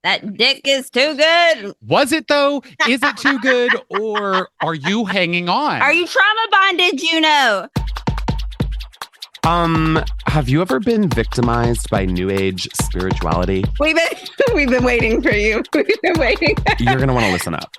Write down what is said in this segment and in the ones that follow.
That dick is too good. Was it though? Is it too good? Or are you hanging on? Are you trauma bonded, Juno? Have you ever been victimized by New Age spirituality? We've been waiting for you. We've been waiting. You're gonna want to listen up.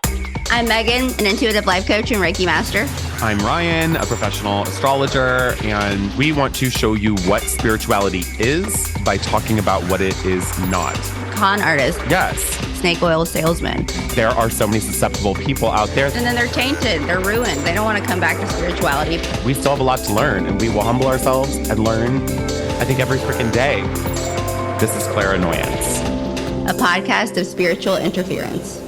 I'm Megan, an intuitive life coach and Reiki master. I'm Ryan, a professional astrologer, and we want to show you what spirituality is by talking about what it is not. Con artist. Yes. Snake oil salesman. There are so many susceptible people out there. And then they're tainted. They're ruined. They don't want to come back to spirituality. We still have a lot to learn, and we will humble ourselves and learn, I think, every freaking day. This is Clairanoyance, a podcast of spiritual interference.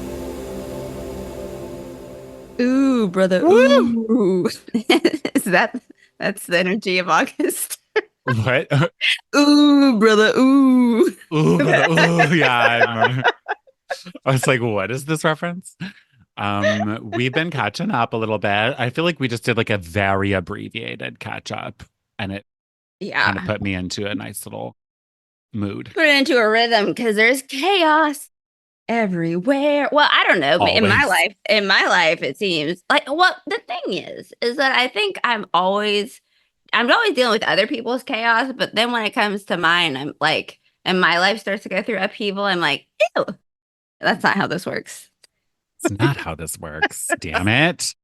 Ooh, brother. Ooh. That's the energy of August. What? Ooh, brother. Ooh. Ooh, yeah. I remember. I was like, what is this reference? We've been catching up a little bit. I feel like we just did like a very abbreviated catch up, and it kind of put me into a nice little mood. Put it into a rhythm because there's chaos everywhere. Well, I don't know. Always. In my life, it seems like, well, the thing is that I think I'm always dealing with other people's chaos, but then when it comes to mine, I'm like, and my life starts to go through upheaval, I'm like, ew, that's not how this works. It's not how this works. Damn it.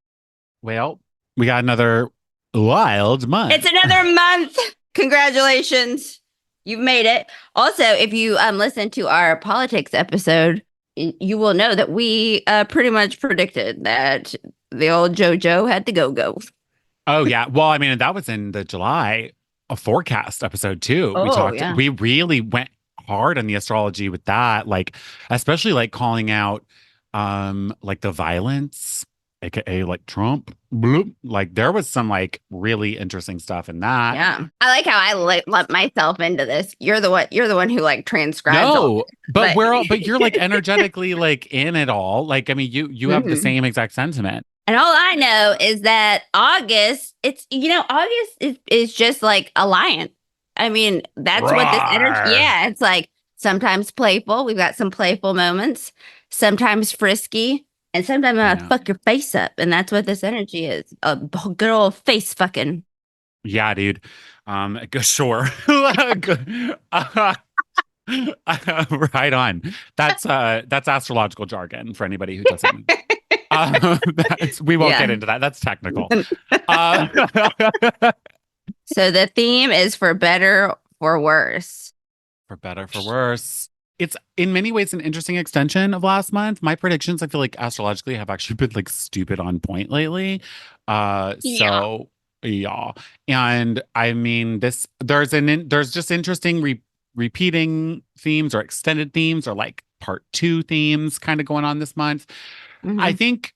Well, we got another wild month. It's another month. Congratulations. You've made it. Also, if you listen to our politics episode, you will know that we pretty much predicted that the old JoJo had to go. Oh, yeah. Well, I mean, that was in the July forecast episode too. We really went hard on the astrology with that, like, especially like calling out like the violence, aka like Trump. Bloop. Like there was some like really interesting stuff in that. Yeah, I like how I let myself into this. You're the one who like transcribes. No, but you're like energetically like in it all. Like, I mean, you have the same exact sentiment. And all I know is that August, August is just like a lion. I mean, that's what this energy. Yeah, it's like sometimes playful. We've got some playful moments. Sometimes frisky. And sometimes I fuck your face up. And that's what this energy is. A good old face fucking. Yeah, dude. Sure. Right on. That's astrological jargon for anybody who doesn't. We won't get into that. That's technical. So the theme is for better or worse. For better, for worse. It's in many ways an interesting extension of last month. My predictions, I feel like astrologically have actually been like stupid on point lately. So yeah. And I mean, there's just interesting repeating themes or extended themes or like part 2 themes kind of going on this month. Mm-hmm. I think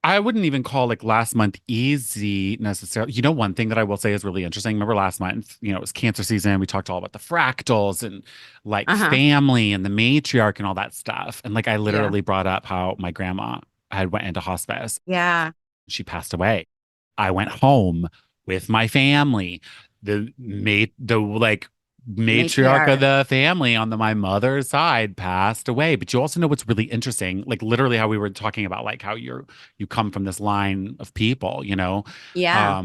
I wouldn't even call like last month easy necessarily. You know, one thing that I will say is really interesting. Remember last month, it was Cancer season. We talked all about the fractals and like family and the matriarch and all that stuff. And like I literally brought up how my grandma had went into hospice. Yeah. She passed away. I went home with my family. The matriarch of the family on my mother's side passed away. But you also know what's really interesting, like literally how we were talking about like how you come from this line of people, yeah.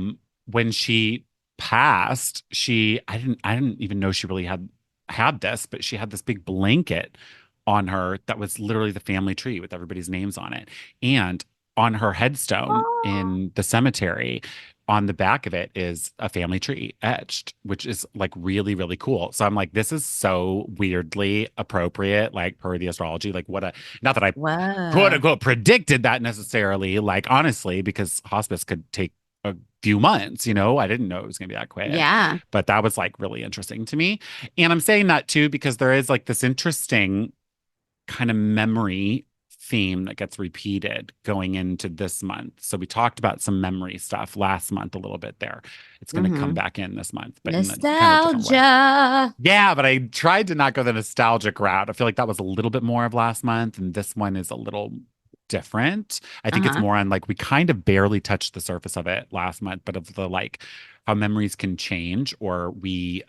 When she passed, I didn't even know she really had this, but she had this big blanket on her that was literally the family tree with everybody's names on it. And on her headstone in the cemetery, on the back of it is a family tree etched, which is like really, really cool. So I'm like, this is so weirdly appropriate, like per the astrology. Like not that I quote unquote predicted that necessarily, like honestly, because hospice could take a few months, I didn't know it was going to be that quick. Yeah. But that was like really interesting to me. And I'm saying that too, because there is like this interesting kind of memory theme that gets repeated going into this month. So we talked about some memory stuff last month a little bit there. It's going to come back in this month. But nostalgia. Yeah, but I tried to not go the nostalgic route. I feel like that was a little bit more of last month, and this one is a little different. I think it's more on like we kind of barely touched the surface of it last month, but of the like how memories can change or we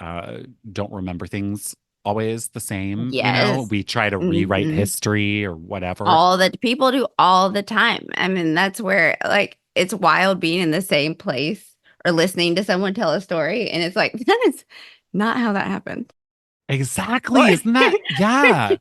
don't remember things always the same. Yes. We try to rewrite Hmm. history or whatever. All that people do all the time. I mean, that's where like it's wild being in the same place or listening to someone tell a story, and it's like that is not how that happened. Exactly. Or Isn't that, yeah.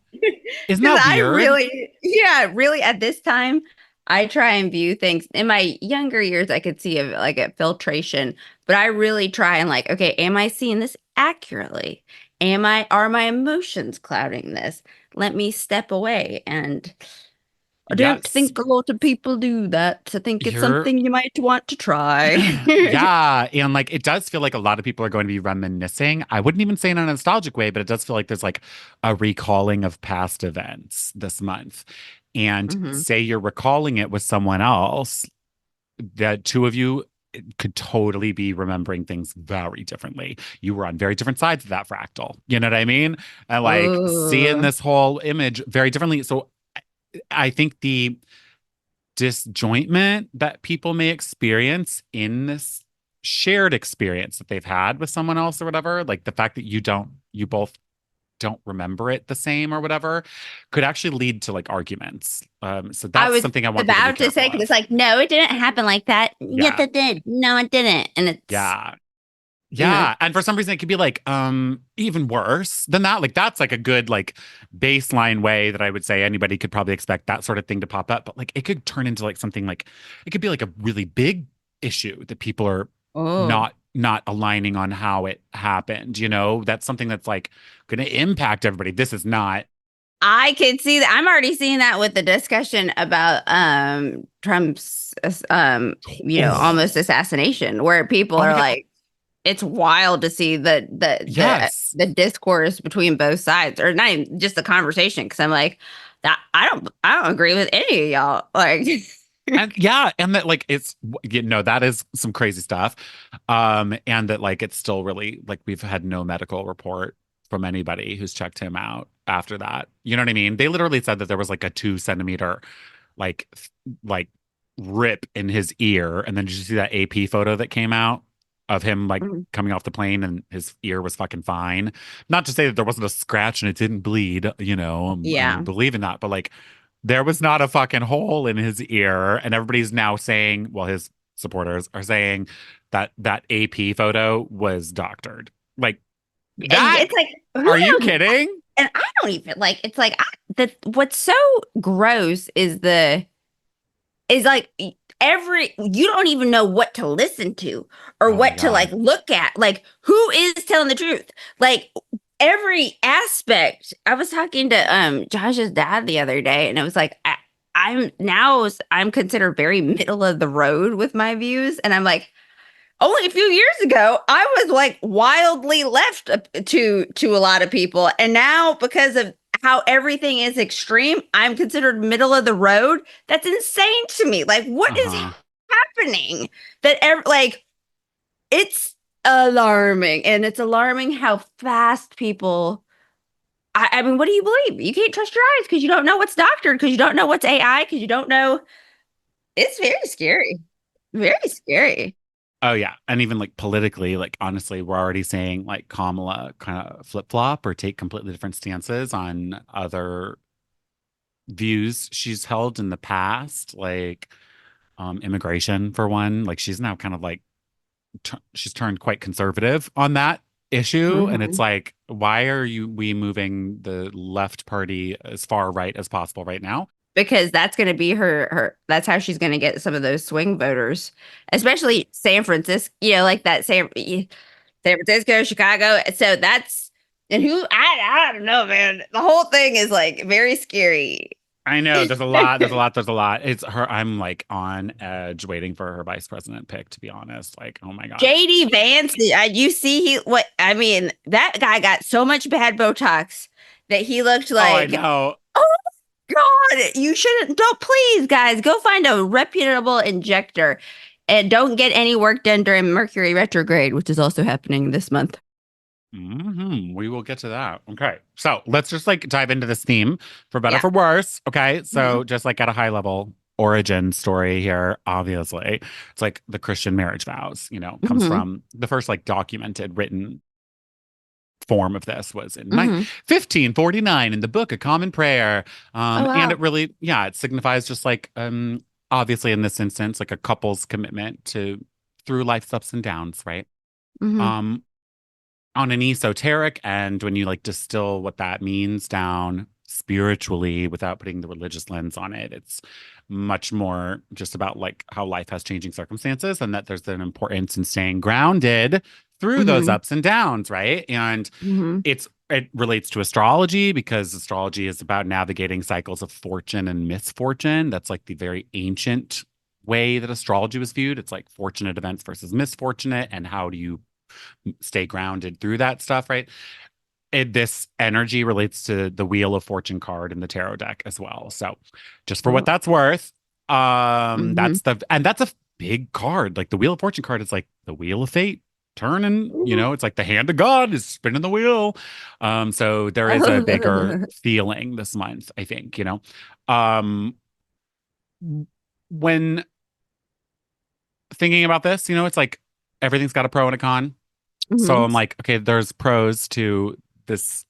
Isn't because that I weird? really, yeah, really at this time, I try and view things. In my younger years, I could see like a filtration, but I really try and like, okay, am I seeing this accurately? Are my emotions clouding this? Let me step away. And I don't Yes. think a lot of people do that. I think it's You're something you might want to try. yeah, and like it does feel like a lot of people are going to be reminiscing. I wouldn't even say in a nostalgic way, but it does feel like there's like a recalling of past events this month. And Hmm. say you're recalling it with someone else, that two of you could totally be remembering things very differently. You were on very different sides of that fractal. You know what I mean? And like seeing Oh, this whole image very differently. So I think the disjointment that people may experience in this shared experience that they've had with someone else or whatever, like the fact that you both don't remember it the same or whatever, could actually lead to like arguments. So I that's was something I want people to be about to careful say, because it's of. like, no, it didn't happen like that. Yes, Yeah. it did. No, it didn't. And it's, Yeah. you know, Yeah. And for some reason it could be like even worse than that. Like that's like a good like baseline way that I would say anybody could probably expect that sort of thing to pop up. But like it could turn into like something like it could be like a really big issue that people are oh. not aligning on how it happened. That's something that's like gonna impact everybody. This is not. I can see that. I'm already seeing that with the discussion about Trump's Oh, almost assassination, where people oh my are God. like, it's wild to see Yes. the discourse between both sides, or not even just the conversation. Because I'm like, that I don't agree with any of y'all. Like, And yeah, and that like that is some crazy stuff. And that like it's still really like we've had no medical report from anybody who's checked him out after that. You know what I mean? They literally said that there was like a 2 centimeter like like rip in his ear. And then did you see that AP photo that came out of him like mhm. coming off the plane and his ear was fucking fine? Not to say that there wasn't a scratch and it didn't bleed, I Yeah. believe in that, but like there was not a fucking hole in his ear, and everybody's now saying, well, his supporters are saying that that AP photo was doctored. Like And that? it's like, Are you who knows? kidding? And I don't even like. It's like what's so gross is like every you don't even know what to listen to or Oh my what to like God. look at. Like who is telling the truth? Like every aspect. I was talking to Josh's dad the other day, and it was like I'm considered very middle of the road with my views, and I'm like, only a few years ago, I was like wildly left to a lot of people, and now because of how everything is extreme, I'm considered middle of the road. That's insane to me. Like, what is Uh-huh. happening? Like it's alarming, and it's alarming how fast people. I mean, what do you believe? You can't trust your eyes because you don't know what's doctored, because you don't know what's AI, because you don't know. It's very scary. Very scary. Oh yeah. And even like politically, like honestly, we're already seeing like Kamala kind of flip-flop or take completely different stances on other views she's held in the past, like immigration for one. Like she's now kind of like she's turned quite conservative on that issue, and it's Mhm. like why are we moving the left party as far right as possible right now? Because that's going to be her that's how she's going to get some of those swing voters, especially San Francisco, like that San Francisco, Chicago. So that's and I don't know, man. The whole thing is like very scary. I know there's a lot. It's her. I'm like on edge waiting for her vice president pick, to be honest. Like, oh my God. JD Vance, you see what I mean, that guy got so much bad Botox that he looked Oh, I like, know. oh God, you shouldn't. Don't, please, guys, go find a reputable injector and don't get any work done during Mercury retrograde, which is also happening this month. We will get to that. Okay. So let's just like dive into this theme for better Yeah. for worse. Okay. Mhm. So just like at a high level origin story here, obviously, it's like the Christian marriage vows, comes Mhm. from the first like documented written form of this was in Mm-hmm. 1549 in the book A Common Prayer. Oh And it wow. really, yeah, it signifies just like obviously in this instance, like a couple's commitment to through life's ups and downs, right? Mm-hmm. Um, on an esoteric end, when you like distill what that means down spiritually without putting the religious lens on it, it's much more just about like how life has changing circumstances and that there's an importance in staying grounded through those Mm-hmm. ups and downs, right? And Mm-hmm. it relates to astrology because astrology is about navigating cycles of fortune and misfortune. That's like the very ancient way that astrology was viewed. It's like fortunate events versus misfortunate, and how do you stay grounded through that stuff, right? This energy relates to the Wheel of Fortune card in the tarot deck as well. So, just for what Oh. that's worth, Mm-hmm. that's a big card. Like the Wheel of Fortune card is like the Wheel of Fate turning, it's like the hand of God is spinning the wheel. So there is a bigger feeling this month, I think, Um, when thinking about this, it's like everything's got a pro and a con. So Mm-hmm. I'm like, okay, there's pros to this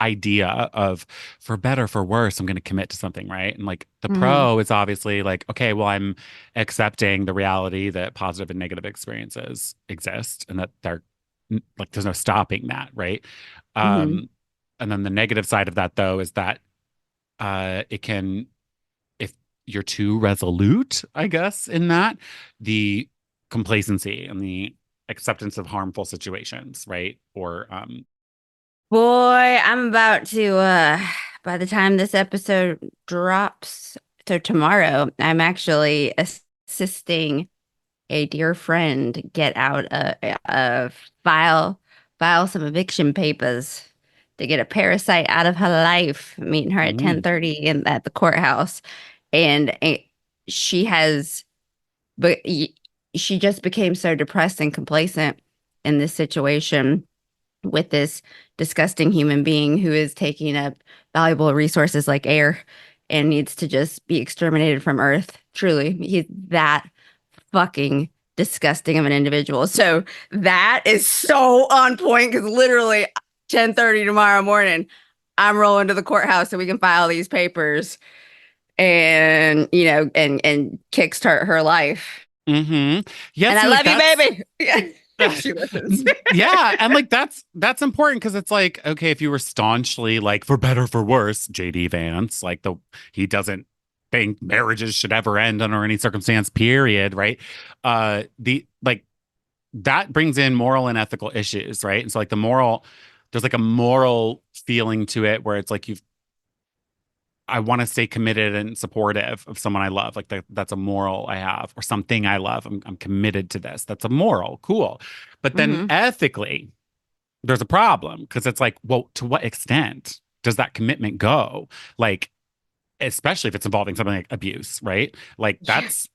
idea of for better, for worse, I'm going to commit to something, right? And like the Mm-hmm. pro is obviously like, okay, well, I'm accepting the reality that positive and negative experiences exist and that they're like, there's no stopping that, right? Mm-hmm. Um, and then the negative side of that, though, is that it can, if you're too resolute, I guess, in that, the complacency and the acceptance of harmful situations, right? Or Boy, I'm about to by the time this episode drops, so tomorrow, I'm actually assisting a dear friend get out a file file some eviction papers to get a parasite out of her life, meeting her at mm, 10:30 in at the courthouse. And she has but she just became so depressed and complacent in this situation with this disgusting human being who is taking up valuable resources like air and needs to just be exterminated from Earth. Truly, he's that fucking disgusting of an individual. So that is so on point because literally 10:30 tomorrow morning, I'm rolling to the courthouse so we can file these papers and and kickstart her life. hmm yeah, And I see, like love you, that's baby. Yeah, if she listens. yeah, and like that's important because it's like, okay, if you were staunchly like for better for worse, JD Vance, like he doesn't think marriages should ever end under any circumstance, period, right? The like that brings in moral and ethical issues, right? And so like there's like a moral feeling to it where it's like I want to stay committed and supportive of someone I love. Like that's a moral I have, or something I love. I'm committed to this. That's a moral. Cool. But then Hmm. ethically, there's a problem because it's like, well, to what extent does that commitment go? Like, especially if it's involving something like abuse, right? Like Yeah. that's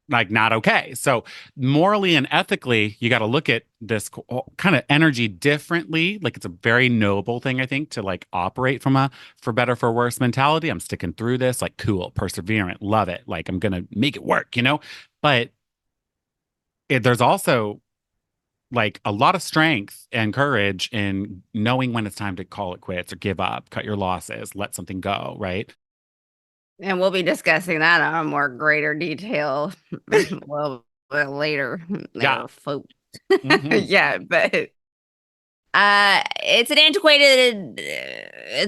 like not okay. So morally and ethically, you got to look at this kind of energy differently. Like it's a very noble thing, I think, to like operate from a for better for worse mentality. I'm sticking through this, like cool, perseverant, love it. Like I'm gonna make it work. But there's also like a lot of strength and courage in knowing when it's time to call it quits or give up, cut your losses, let something go, right? And we'll be discussing that on more greater detail later, Yeah. later, folks. hmm Yeah, but it's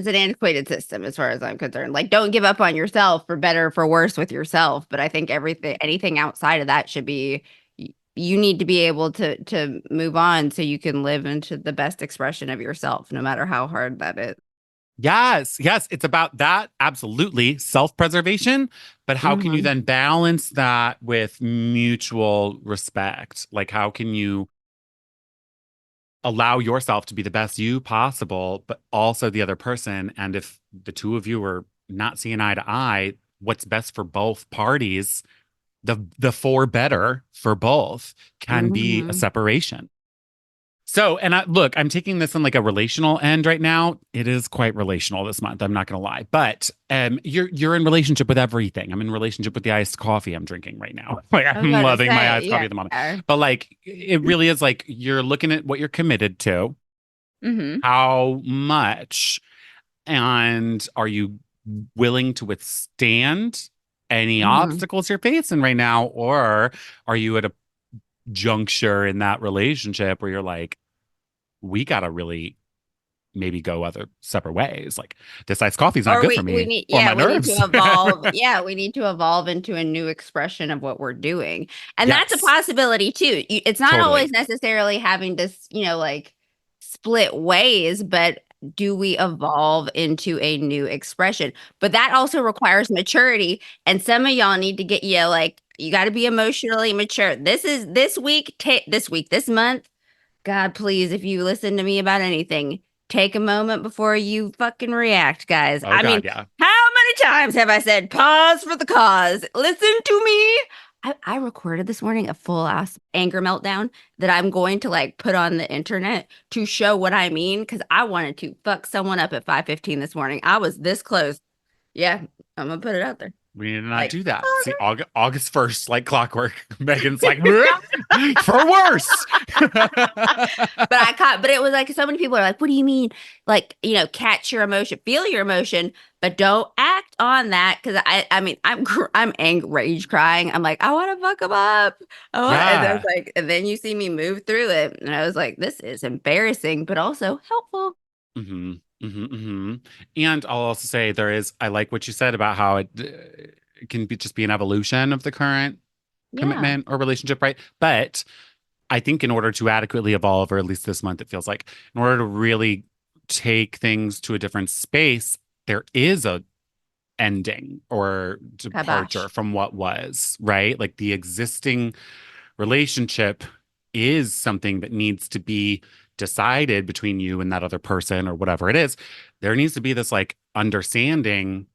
an antiquated system as far as I'm concerned. Like, don't give up on yourself for better or for worse with yourself. But I think anything outside of that should be you need to be able to move on so you can live into the best expression of yourself, no matter how hard that is. Yes, yes, it's about that. Absolutely. Self-preservation. But how can you Mm-hmm. then balance that with mutual respect? Like, how can you allow yourself to be the best you possible, but also the other person? And if the two of you are not seeing eye to eye, what's best for both parties, the for better for both can be a Mm-hmm. separation. So, and look, I'm taking this on like a relational end right now. It is quite relational this month. I'm not going to lie, but you're in relationship with everything. I'm in relationship with the iced coffee I'm drinking right now. Like I was I'm about to loving my say, iced coffee yeah. at the moment. But like, it really is like you're looking at what you're committed to, Mm-hmm. How much? And are you willing to withstand any Mm-hmm. obstacles you're facing right now? Or are you at a juncture in that relationship where you're like, we gotta really maybe go other separate ways. Like this iced coffee's not Or good for we me need, or yeah, my we need to nerves. evolve. Yeah, we need to evolve into a new expression of what we're doing. And that's a Yes, possibility too. It's not always totally. necessarily having to, like split ways, but do we evolve into a new expression? But that also requires maturity. And some of y'all need to get, like, you got to be emotionally mature. This week, this month. God, please, if you listen to me about anything, take a moment before you fucking react, guys. Oh I mean, God, yeah. how many times have I said, pause for the cause? Listen to me. I recorded this morning a full ass anger meltdown that I'm going to like put on the internet to show what I mean because I wanted to fuck someone up at 5:15 this morning. I was this close. Yeah, I'm gonna put it out there. We need to not Like, do that. See, August 1st, like clockwork. Megan's like, for worse. but it was like so many people are like, what do you mean? Like, catch your emotion, feel your emotion, but don't act on that. Cause I mean, I'm angry, rage crying. I'm like, I want to fuck him up. And I was Yeah. like, and then you see me move through it. And I was like, this is embarrassing, but also helpful. hmm And I'll also say I like what you said about how it can be just be an evolution of the current Yeah. commitment or relationship, right? But I think in order to adequately evolve, or at least this month, it feels like, in order to really take things to a different space, there is a ending or departure Kabosh. from what was, right? Like the existing relationship is something that needs to be decided between you and that other person or whatever it is. There needs to be this like understanding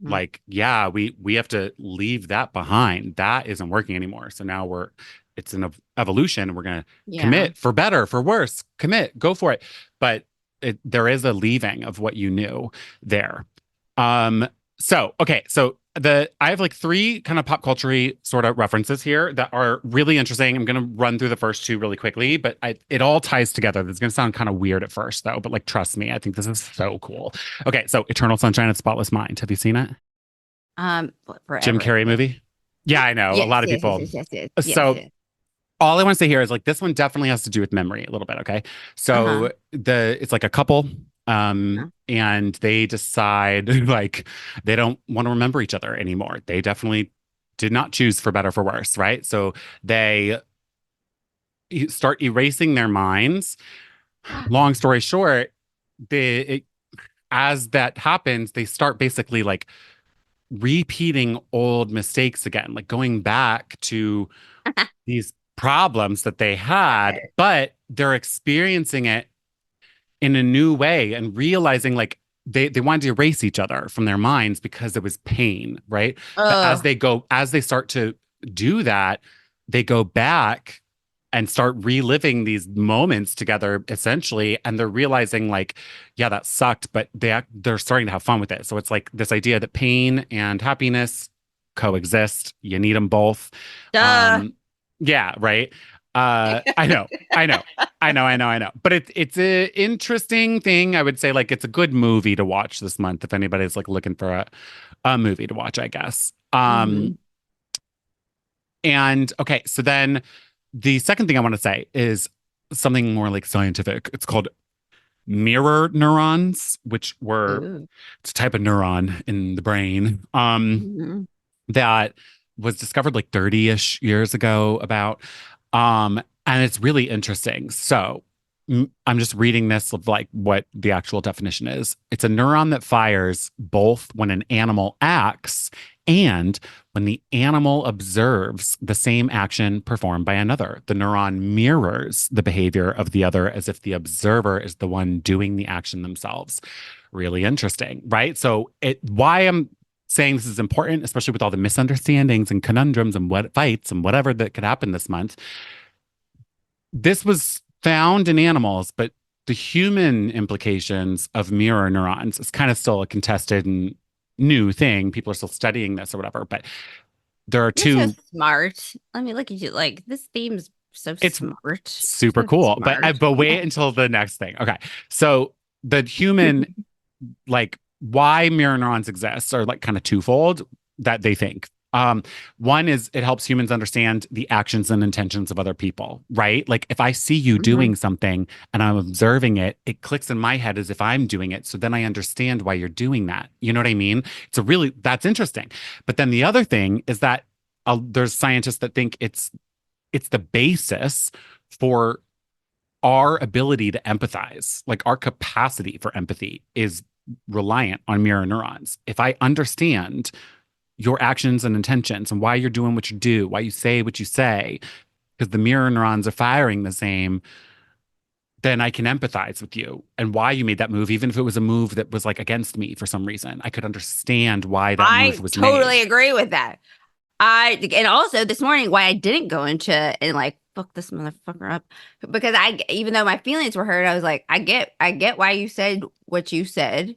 Mhm. like yeah, we have to leave that behind. That isn't working anymore. So now it's an evolution and we're going to Yeah. commit for better, for worse, commit, go for it. But there is a leaving of what you knew there. Um, so I have like three kind of pop culture sort of references here that are really interesting. I'm gonna run through the first two really quickly, but it all ties together. It's gonna sound kind of weird at first though, but like trust me, I think this is so cool. Okay, so Eternal Sunshine of the Spotless Mind. Have you seen it? Jim Forever. Carrey Yes. movie? Yeah, I know. A Yes. lot of Yes. Yes. people. Yes. Yes. Yes. Yes. So Yes. all I want to say here is like this one definitely has to do with memory a little bit, okay? Uh-huh. So it's like a couple and they decide like they don't want to remember each other anymore. They definitely did not choose for better for worse, right? So they start erasing their minds. Long story short, as that happens, they start basically like repeating old mistakes again, like going back to these problems that they had, but they're experiencing it in a new way and realizing like they wanted to erase each other from their minds because it was pain, right? But Oh, as they start to do that, they go back and start reliving these moments together essentially, and they're realizing like yeah, that sucked, but they're starting to have fun with it. So it's like this idea that pain and happiness coexist. You need them both. duh. um yeah, right. I know, I know, I know. But it's a interesting thing. I would say like it's a good movie to watch this month if anybody's like looking for a movie to watch, I guess. Hmm. And okay, so then the second thing I want to say is something more like scientific. It's called mirror neurons, which were Ooh. it's a type of neuron in the brain. Mhm. That was discovered like 30-ish years ago about and it's really interesting. So I'm just reading this of like what the actual definition is. It's a neuron that fires both when an animal acts and when the animal observes the same action performed by another. The neuron mirrors the behavior of the other as if the observer is the one doing the action themselves. Really interesting, right? So why I'm saying this is important, especially with all the misunderstandings and conundrums and what fights and whatever that could happen this month. This was found in animals, but the human implications of mirror neurons is kind of still a contested and new thing. People are still studying this or whatever, but there are You're so two. smart. Let me look at you. Like this theme's So It's smart. super So cool. smart. But wait until the next thing. Okay. So the human, like, why mirror neurons exist are like kind of twofold that they think. One is it helps humans understand the actions and intentions of other people, right? Like if I see you Mhm. doing something and I'm observing it, it clicks in my head as if I'm doing it. So then I understand why you're doing that. You know what I mean? That's interesting. But then the other thing is that there's scientists that think it's the basis for our ability to empathize, like our capacity for empathy is reliant on mirror neurons. If I understand your actions and intentions and why you're doing what you do, why you say what you say, because the mirror neurons are firing the same, then I can empathize with you and why you made that move, even if it was a move that was like against me for some reason. I could understand why that move I was totally made. agree with that. And also this morning why I didn't go into and like fuck this motherfucker up because I even though my feelings were hurt, I was like, I get why you said what you said.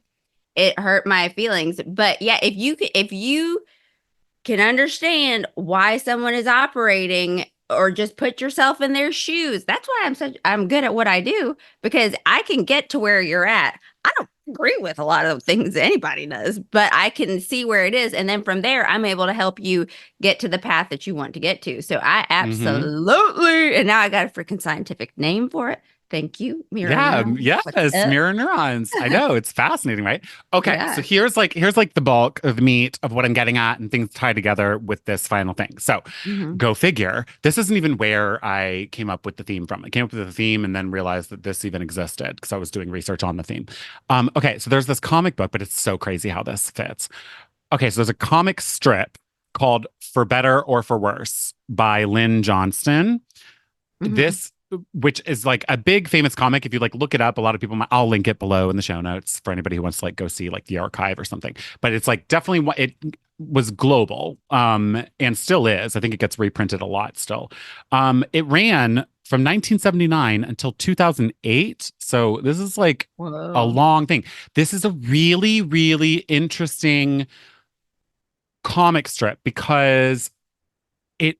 It hurt my feelings. But yeah, if you can understand why someone is operating or just put yourself in their shoes. That's why I'm good at what I do because I can get to where you're at. I don't agree with a lot of things anybody does, but I can see where it is and then from there I'm able to help you get to the path that you want to get to. So I Hmm. absolutely and now I got a freaking scientific name for it. Thank you, mirror Yeah, neuron. What's yes, up? mirror neurons. I know, it's fascinating, right? Okay, so Yeah. here's like the bulk of the meat of what I'm getting at and things tied together with this final thing. So, Hmm. go figure. This isn't even where I came up with the theme from. I came up with the theme and then realized that this even existed because I was doing research on the theme. Okay, so there's this comic book, but it's so crazy how this fits. Okay, so there's a comic strip called For Better or For Worse by Lynn Johnston. Hmm. This, which is like a big famous comic. If you like look it up, a lot of people might, I'll link it below in the show notes for anybody who wants to like go see like the archive or something. But it's like definitely what it was global, and still is. I think it gets reprinted a lot still. It ran from 1979 until 2008. So this is like a Whoa. long thing. This is a really, really interesting comic strip because it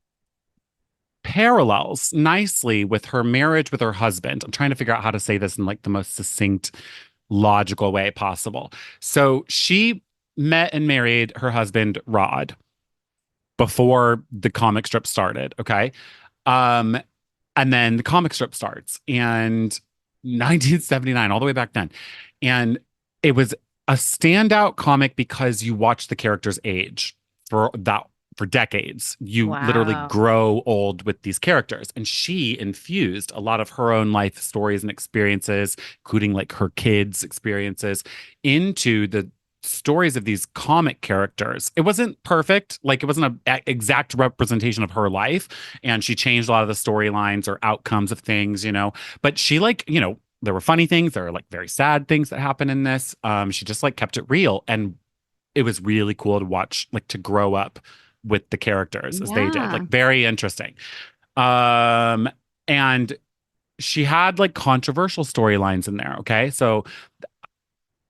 parallels nicely with her marriage with her husband. I'm trying to figure out how to say this in like the most succinct, logical way possible. So she met and married her husband, Rod, before the comic strip started. Okay. Um, and then the comic strip starts and 1979, all the way back then. And it was a standout comic because you watch the characters age for that for decades. You literally Wow. grow old with these characters. And she infused a lot of her own life stories and experiences, including like her kids' experiences, into the stories of these comic characters. It wasn't perfect, like it wasn't an exact representation of her life, and she changed a lot of the storylines or outcomes of things, but she like, there were funny things, there are like very sad things that happen in this. She just like kept it real, and it was really cool to watch, like to grow up with the characters as they did, like Yeah. very interesting. um and she had like controversial storylines in there. Okay, so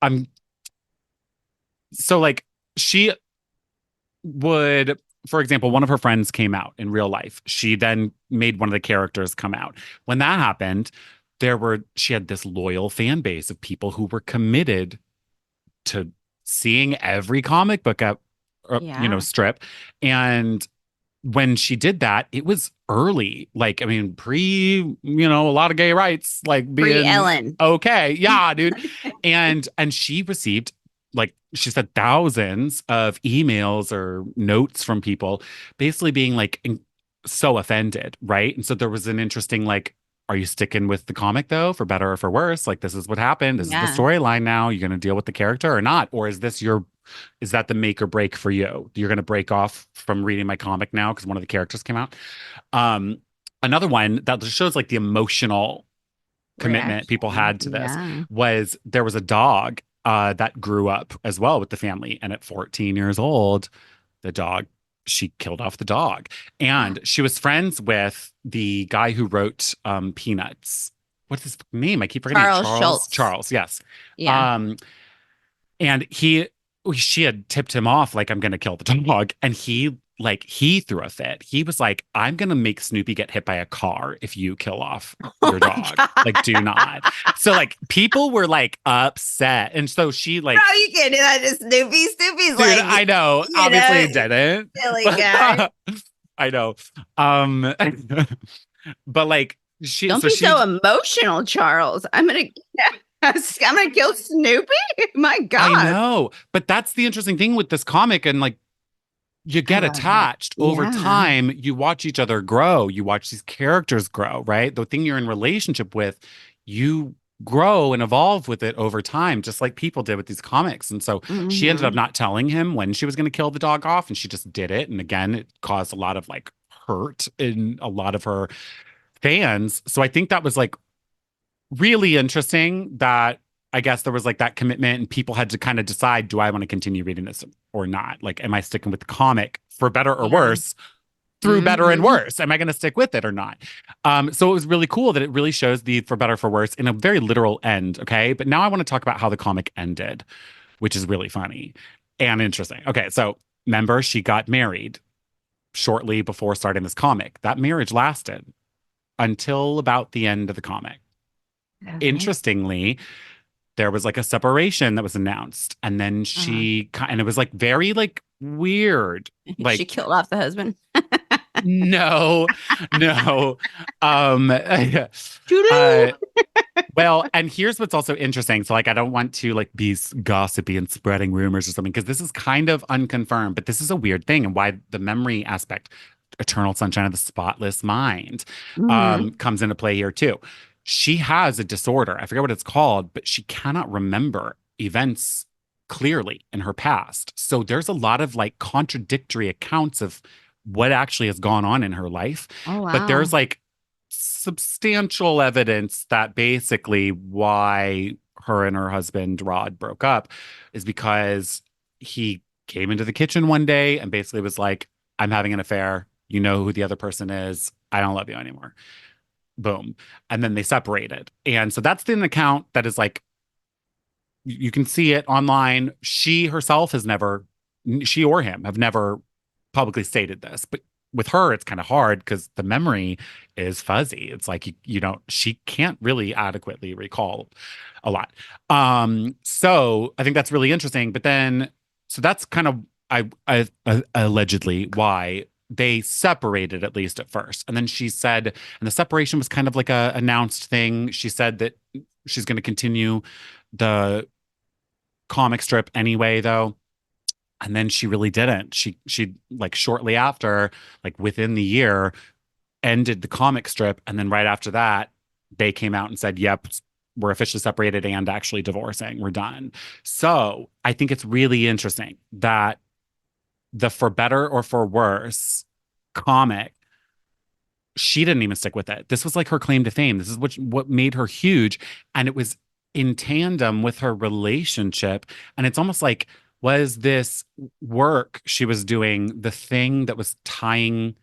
I'm so like she would, for example, one of her friends came out in real life. She then made one of the characters come out. When that happened, she had this loyal fan base of people who were committed to seeing every comic book Yeah. strip. And when she did that, it was early. Like, I mean, a lot of gay rights, like Free being Ellen. okay. Yeah, dude. And she received, like she said, thousands of emails or notes from people basically being like so offended, right? And so there was an interesting like, are you sticking with the comic though, for better or for worse? Like, this is what happened. This is the Yeah. storyline now. You're going to deal with the character or not? Or is that the make or break for you? You're going to break off from reading my comic now because one of the characters came out. Um, Another one that just shows like the emotional commitment people Reaction. had to this Yeah. was there was a dog that grew up as well with the family. And at 14 years old, the dog, she killed off the dog. And she was friends with the guy who wrote Peanuts. What's his name? I keep forgetting it. Charles Charles. Schultz. Charles, yes. Yeah. Um, and she had tipped him off like, I'm going to kill the dog, and he like he threw a fit. He was like, I'm gonna make Snoopy get hit by a car if you kill off Oh your my dog. Like, do God. not. So like people were like upset. And so she Bro, like, you can't do that to Snoopy. Snoopy's dude, like, I know, you obviously know, it didn't. silly guy. But I know. Um but like Don't be so emotional, Charles. I'm gonna kill Snoopy. My I God. know. But that's the interesting thing with this comic. And like you I get love it. attached over Yeah. time. You watch each other grow. You watch these characters grow, right? The thing you're in relationship with, you grow and evolve with it over time, just like people did with these comics. And so she ended up Hmm. not telling him when she was going to kill the dog off, and she just did it. And again, it caused a lot of like hurt in a lot of her fans. So I think that was like really interesting that I guess there was like that commitment and people had to kind of decide, do I want to continue reading this or not? Like, am I sticking with the comic for better or Yeah. worse through better and Hmm. worse? Am I going to stick with it or not? So it was really cool that it really shows the for better for worse in a very literal end. Okay. But now I want to talk about how the comic ended, which is really funny and interesting. Okay. So remember, she got married shortly before starting this comic. That marriage lasted until about the end of the comic. Okay. Interestingly, there was like a separation that was announced, and then Uh, and it was like very like weird, she like killed off the husband. no, no. Toodaloo. uh well, and here's what's also interesting. So like I don't want to like be gossipy and spreading rumors or something, because this is kind of unconfirmed, but this is a weird thing, and why the memory aspect, eternal sunshine of the spotless mind, Hmm. comes into play here too. She has a disorder. I forget what it's called, but she cannot remember events clearly in her past. So there's a lot of like contradictory accounts of what actually has gone on in her life. Oh, But there's wow. like substantial evidence that basically why her and her husband Rod broke up is because he came into the kitchen one day and basically was like, I'm having an affair. You know who the other person is. I don't love you anymore. Boom. And then they separated. And so that's an account that is like, you can see it online. She herself has never, she or him have never publicly stated this, but with her, it's kind of hard because the memory is fuzzy. It's like you don't, she can't really adequately recall a lot. So I think that's really interesting. But then, so that's kind of allegedly why they separated at least at first. And then she said, and the separation was kind of like a announced thing. She said that she's going to continue the comic strip anyway, though. And then she really didn't. She like shortly after, like within the year, ended the comic strip, and then right after that, they came out and said, "Yep, we're officially separated and actually divorcing. We're done." So I think it's really interesting that the for better or for worse comic, she didn't even stick with it. This was like her claim to fame. This is what made her huge, and it was in tandem with her relationship. And it's almost like, was this work she was doing the thing that was tying,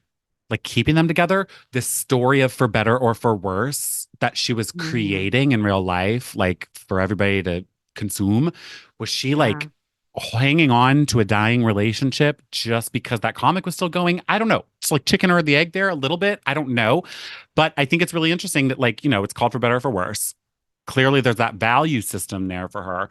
like keeping them together? This story of for better or for worse that she was Hmm. creating in real life, like for everybody to consume. Was she Yeah. like hanging on to a dying relationship just because that comic was still going? I don't know. It's like chicken or the egg there a little bit. I don't know. But I think it's really interesting that, like, it's called for better or for worse. Clearly, there's that value system there for her.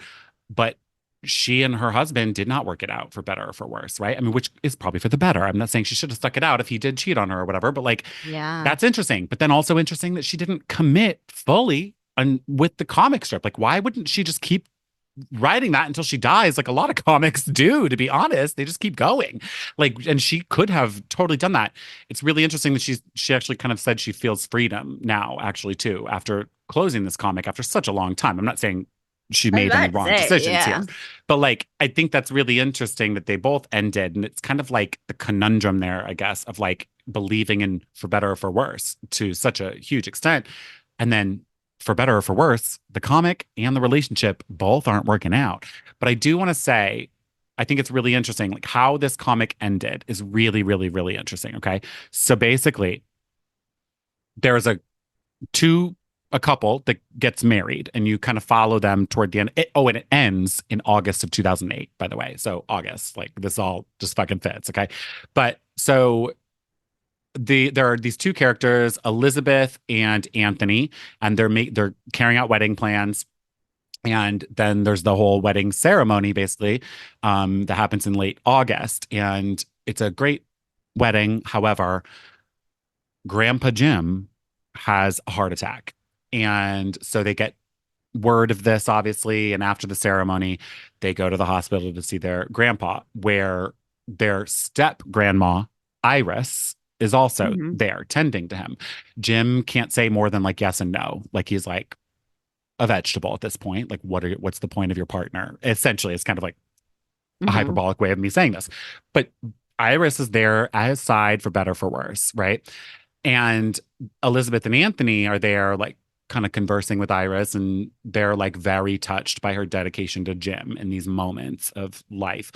But she and her husband did not work it out for better or for worse, right? I mean, which is probably for the better. I'm not saying she should have stuck it out if he did cheat on her or whatever, but like Yeah. that's interesting. But then also interesting that she didn't commit fully and with the comic strip. Like, why wouldn't she just keep writing that until she dies, like a lot of comics do, to be honest? They just keep going. Like, and she could have totally done that. It's really interesting that she actually kind of said she feels freedom now, actually, too, after closing this comic after such a long time. I'm not saying she I was made any about to wrong say, decisions yeah. here, but like I think that's really interesting that they both ended. And it's kind of like the conundrum there, I guess, of like believing in for better or for worse to such a huge extent. And then for better or for worse, the comic and the relationship both aren't working out. But I do want to say, I think it's really interesting. Like how this comic ended is really, really, really interesting. Okay. So basically, there's two a couple that gets married, and you kind of follow them toward the end. And it ends in August of 2008, by the way. So August, like this all just fucking fits. Okay. But So there are these two characters, Elizabeth and Anthony, and they're carrying out wedding plans. And then there's the whole wedding ceremony, basically, that happens in late August. And it's a great wedding. However, Grandpa Jim has a heart attack. And so they get word of this, obviously. And after the ceremony, they go to the hospital to see their grandpa, where their step grandma, Iris, is also Mhm. there tending to him. Jim can't say more than like yes and no. Like he's like a vegetable at this point. Like, what's the point of your partner? Essentially, it's kind of like a Mhm. hyperbolic way of me saying this. But Iris is there at his side for better for worse, right? And Elizabeth and Anthony are there, like kind of conversing with Iris, and they're like very touched by her dedication to Jim in these moments of life.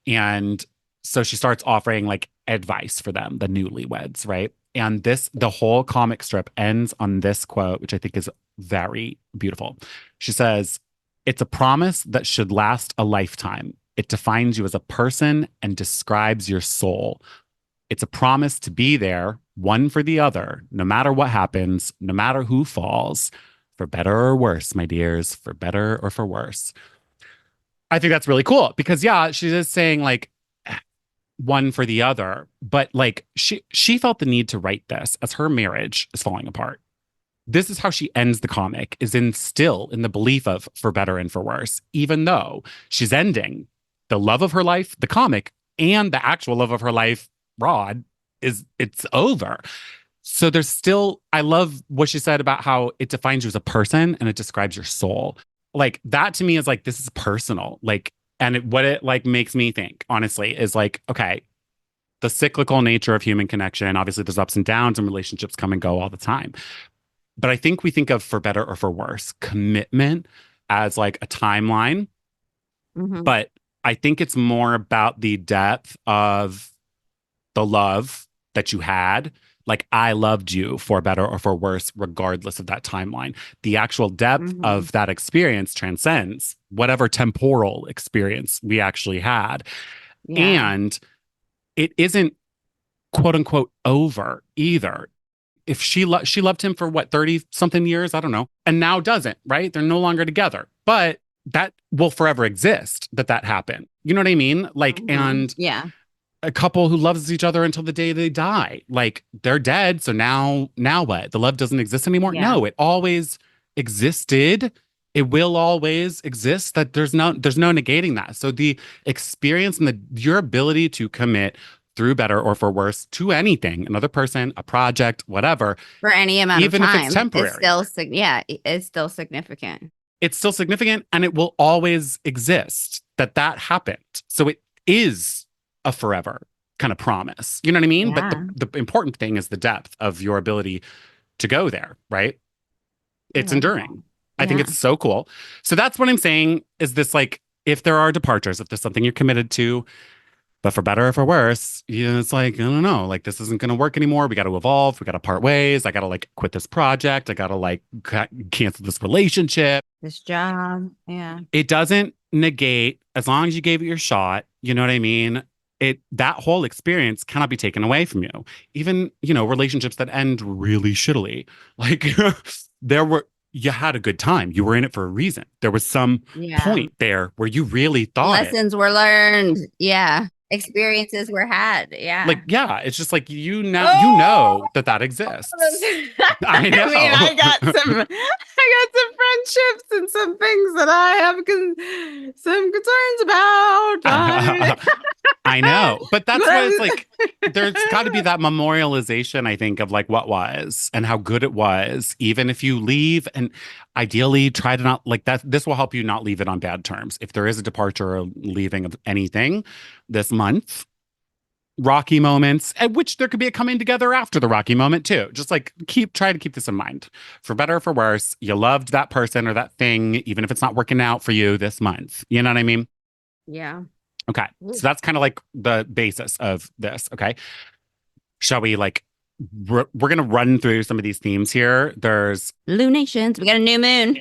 And so she starts offering like advice for them, the newlyweds, right? And the whole comic strip ends on this quote, which I think is very beautiful. She says, "It's a promise that should last a lifetime. It defines you as a person and describes your soul. It's a promise to be there, one for the other, no matter what happens, no matter who falls, for better or worse, my dears, for better or for worse." I think that's really cool because yeah, she's just saying like one for the other, but like she felt the need to write this as her marriage is falling apart. This is how she ends the comic, is in still in the belief of for better and for worse, even though she's ending the love of her life, the comic, and the actual love of her life, Rod, it's over. So there's still, I love what she said about how it defines you as a person and it describes your soul. Like that to me is like, this is personal. Like, and what it like makes me think, honestly, is like, okay, the cyclical nature of human connection. Obviously, there's ups and downs and relationships come and go all the time. But I think we think of for better or for worse, commitment as like a timeline. Mhm. But I think it's more about the depth of the love that you had. Like I loved you for better or for worse, regardless of that timeline. The actual depth Mhm. of that experience transcends whatever temporal experience we actually had. Yeah. And it isn't quote unquote over either. If she loved him for what 30 something years, I don't know, and now doesn't, right? They're no longer together. But that will forever exist that happened. You know what I mean? Like, Mhm. and Yeah. a couple who loves each other until the day they die. Like they're dead, so now what? The love doesn't exist anymore? Yeah. No, it always existed. It will always exist. That there's no negating that. So the experience and your ability to commit through better or for worse to anything, another person, a project, whatever, For any amount of even if it's time, it's temporary, still yeah, it's still significant. it's still significant and it will always exist that happened. So it is a forever kind of promise. You know what I mean? But Yeah. the important thing is the depth of your ability to go there, right? I It's love that. enduring. I think Yeah. it's so cool. So that's what I'm saying is this like, if there are departures, if there's something you're committed to, but for better or for worse, it's like, I don't know, like this isn't going to work anymore. We got to evolve. We got to part ways. I got to like quit this project. I got to like cancel this relationship. This job. Yeah. It doesn't negate, as long as you gave it your shot, you know what I mean? That whole experience cannot be taken away from you. Even, relationships that end really shittily. Like there were you had a good time. You were in it for a reason. There was some Yeah. point there where you really thought it. Lessons were learned. Yeah. Experiences were had. Yeah. Like, yeah, it's just like Oh, that exists. I I mean, know. I got some friendships and some things that I have some concerns about. I know. But that's what it's But- like. There's got to be that memorialization, I think, of like what was and how good it was, even if you leave. And ideally, try to not like that. This will help you not leave it on bad terms. If there is a departure or leaving of anything this month, rocky moments, at which there could be a coming together after the rocky moment too. Just like try to keep this in mind. For better or for worse, you loved that person or that thing, even if it's not working out for you this month. You know what I mean? yeah. Okay. So Ooh. that's kind of like the basis of this. Okay. Shall we like, we're going to run through some of these themes here. There's Lunations. We got a new moon.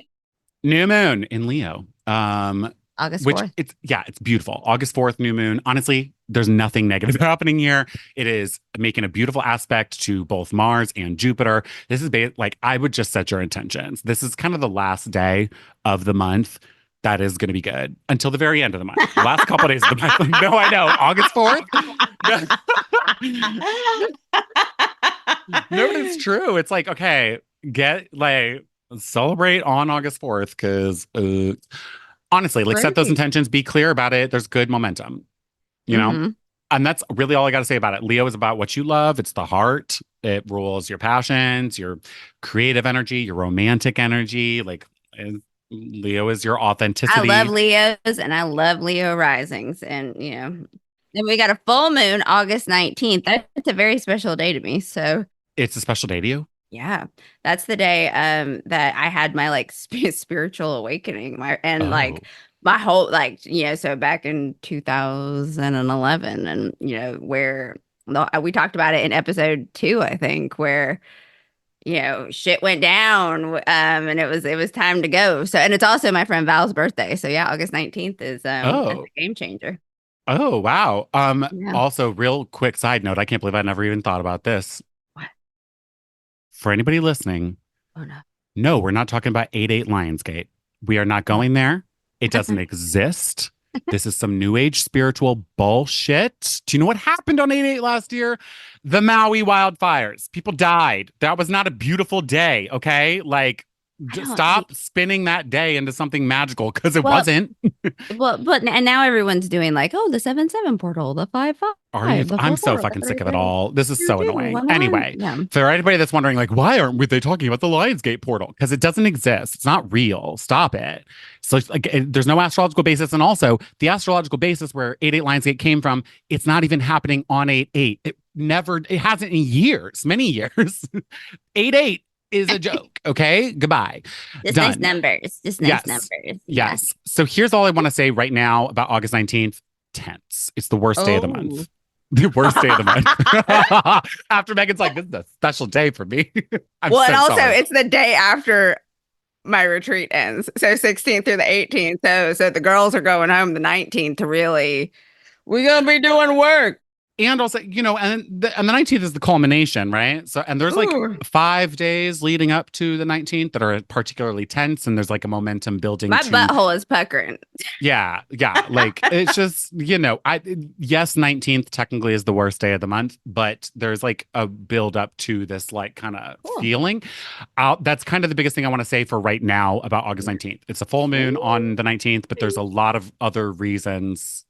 new moon in Leo. August Which 4th. it's beautiful. August 4th, new moon. Honestly, there's nothing negative happening here. It is making a beautiful aspect to both Mars and Jupiter. This is like, I would just set your intentions. This is kind of the last day of the month that is going to be good until the very end of the month. The last couple of days of the month. No, I know. August 4th. No, but it's true. It's like, okay, celebrate on August 4th because honestly, like set those intentions, be clear about it. There's good momentum, you know? And that's really all I got to say about it. Leo is about what you love. It's the heart. It rules your passions, your creative energy, your romantic energy. Like Leo is your authenticity. I love Leos and I love Leo risings. And, then we got a full moon August 19th. That's a very special day to me. So it's a special day to you? Yeah. That's the day that I had my like spiritual awakening. Like my whole so back in 2011 and where we talked about it in episode 2, I think, where shit went down and it was time to go. So, and it's also my friend Val's birthday. So yeah, August 19th is that's a game changer. Oh, wow. Also real quick side note, I can't believe I never even thought about this. What? For anybody listening, oh no. No, we're not talking about 8-8 Lionsgate. We are not going there. It doesn't exist. This is some new age spiritual bullshit. Do you know what happened on 8-8 last year? The Maui wildfires. People died. That was not a beautiful day, okay? Like, stop spinning that day into something magical because it wasn't. And now everyone's doing like, the 7-7 portal, the 5-5. I'm so fucking sick of it all. This is so annoying. Anyway, for anybody that's wondering, like, why aren't they talking about the Lionsgate portal? Because it doesn't exist. It's not real. Stop it. So like, there's no astrological basis. And also, the astrological basis where 8-8 Lionsgate came from, it's not even happening on 8-8. It hasn't in years, many years. 8-8 is a joke. Okay. Goodbye. Just nice numbers. Just nice numbers. Yes. So here's all I want to say right now about August 19th. Tense. It's the worst day of the month. The worst day of the month. After Megan's like, this is a special day for me. And also it's the day after my retreat ends. So 16th through the 18th. So the girls are going home the 19th to really, we're going to be doing work. And also, and the 19th is the culmination, right? So, and there's like 5 days leading up to the 19th that are particularly tense, and there's like a momentum building. My butthole is puckering. Yeah. Like it's just, yes, 19th technically is the worst day of the month, but there's like a build up to this like kind of feeling. That's kind of the biggest thing I want to say for right now about August 19th. It's a full moon on the 19th, but there's a lot of other reasons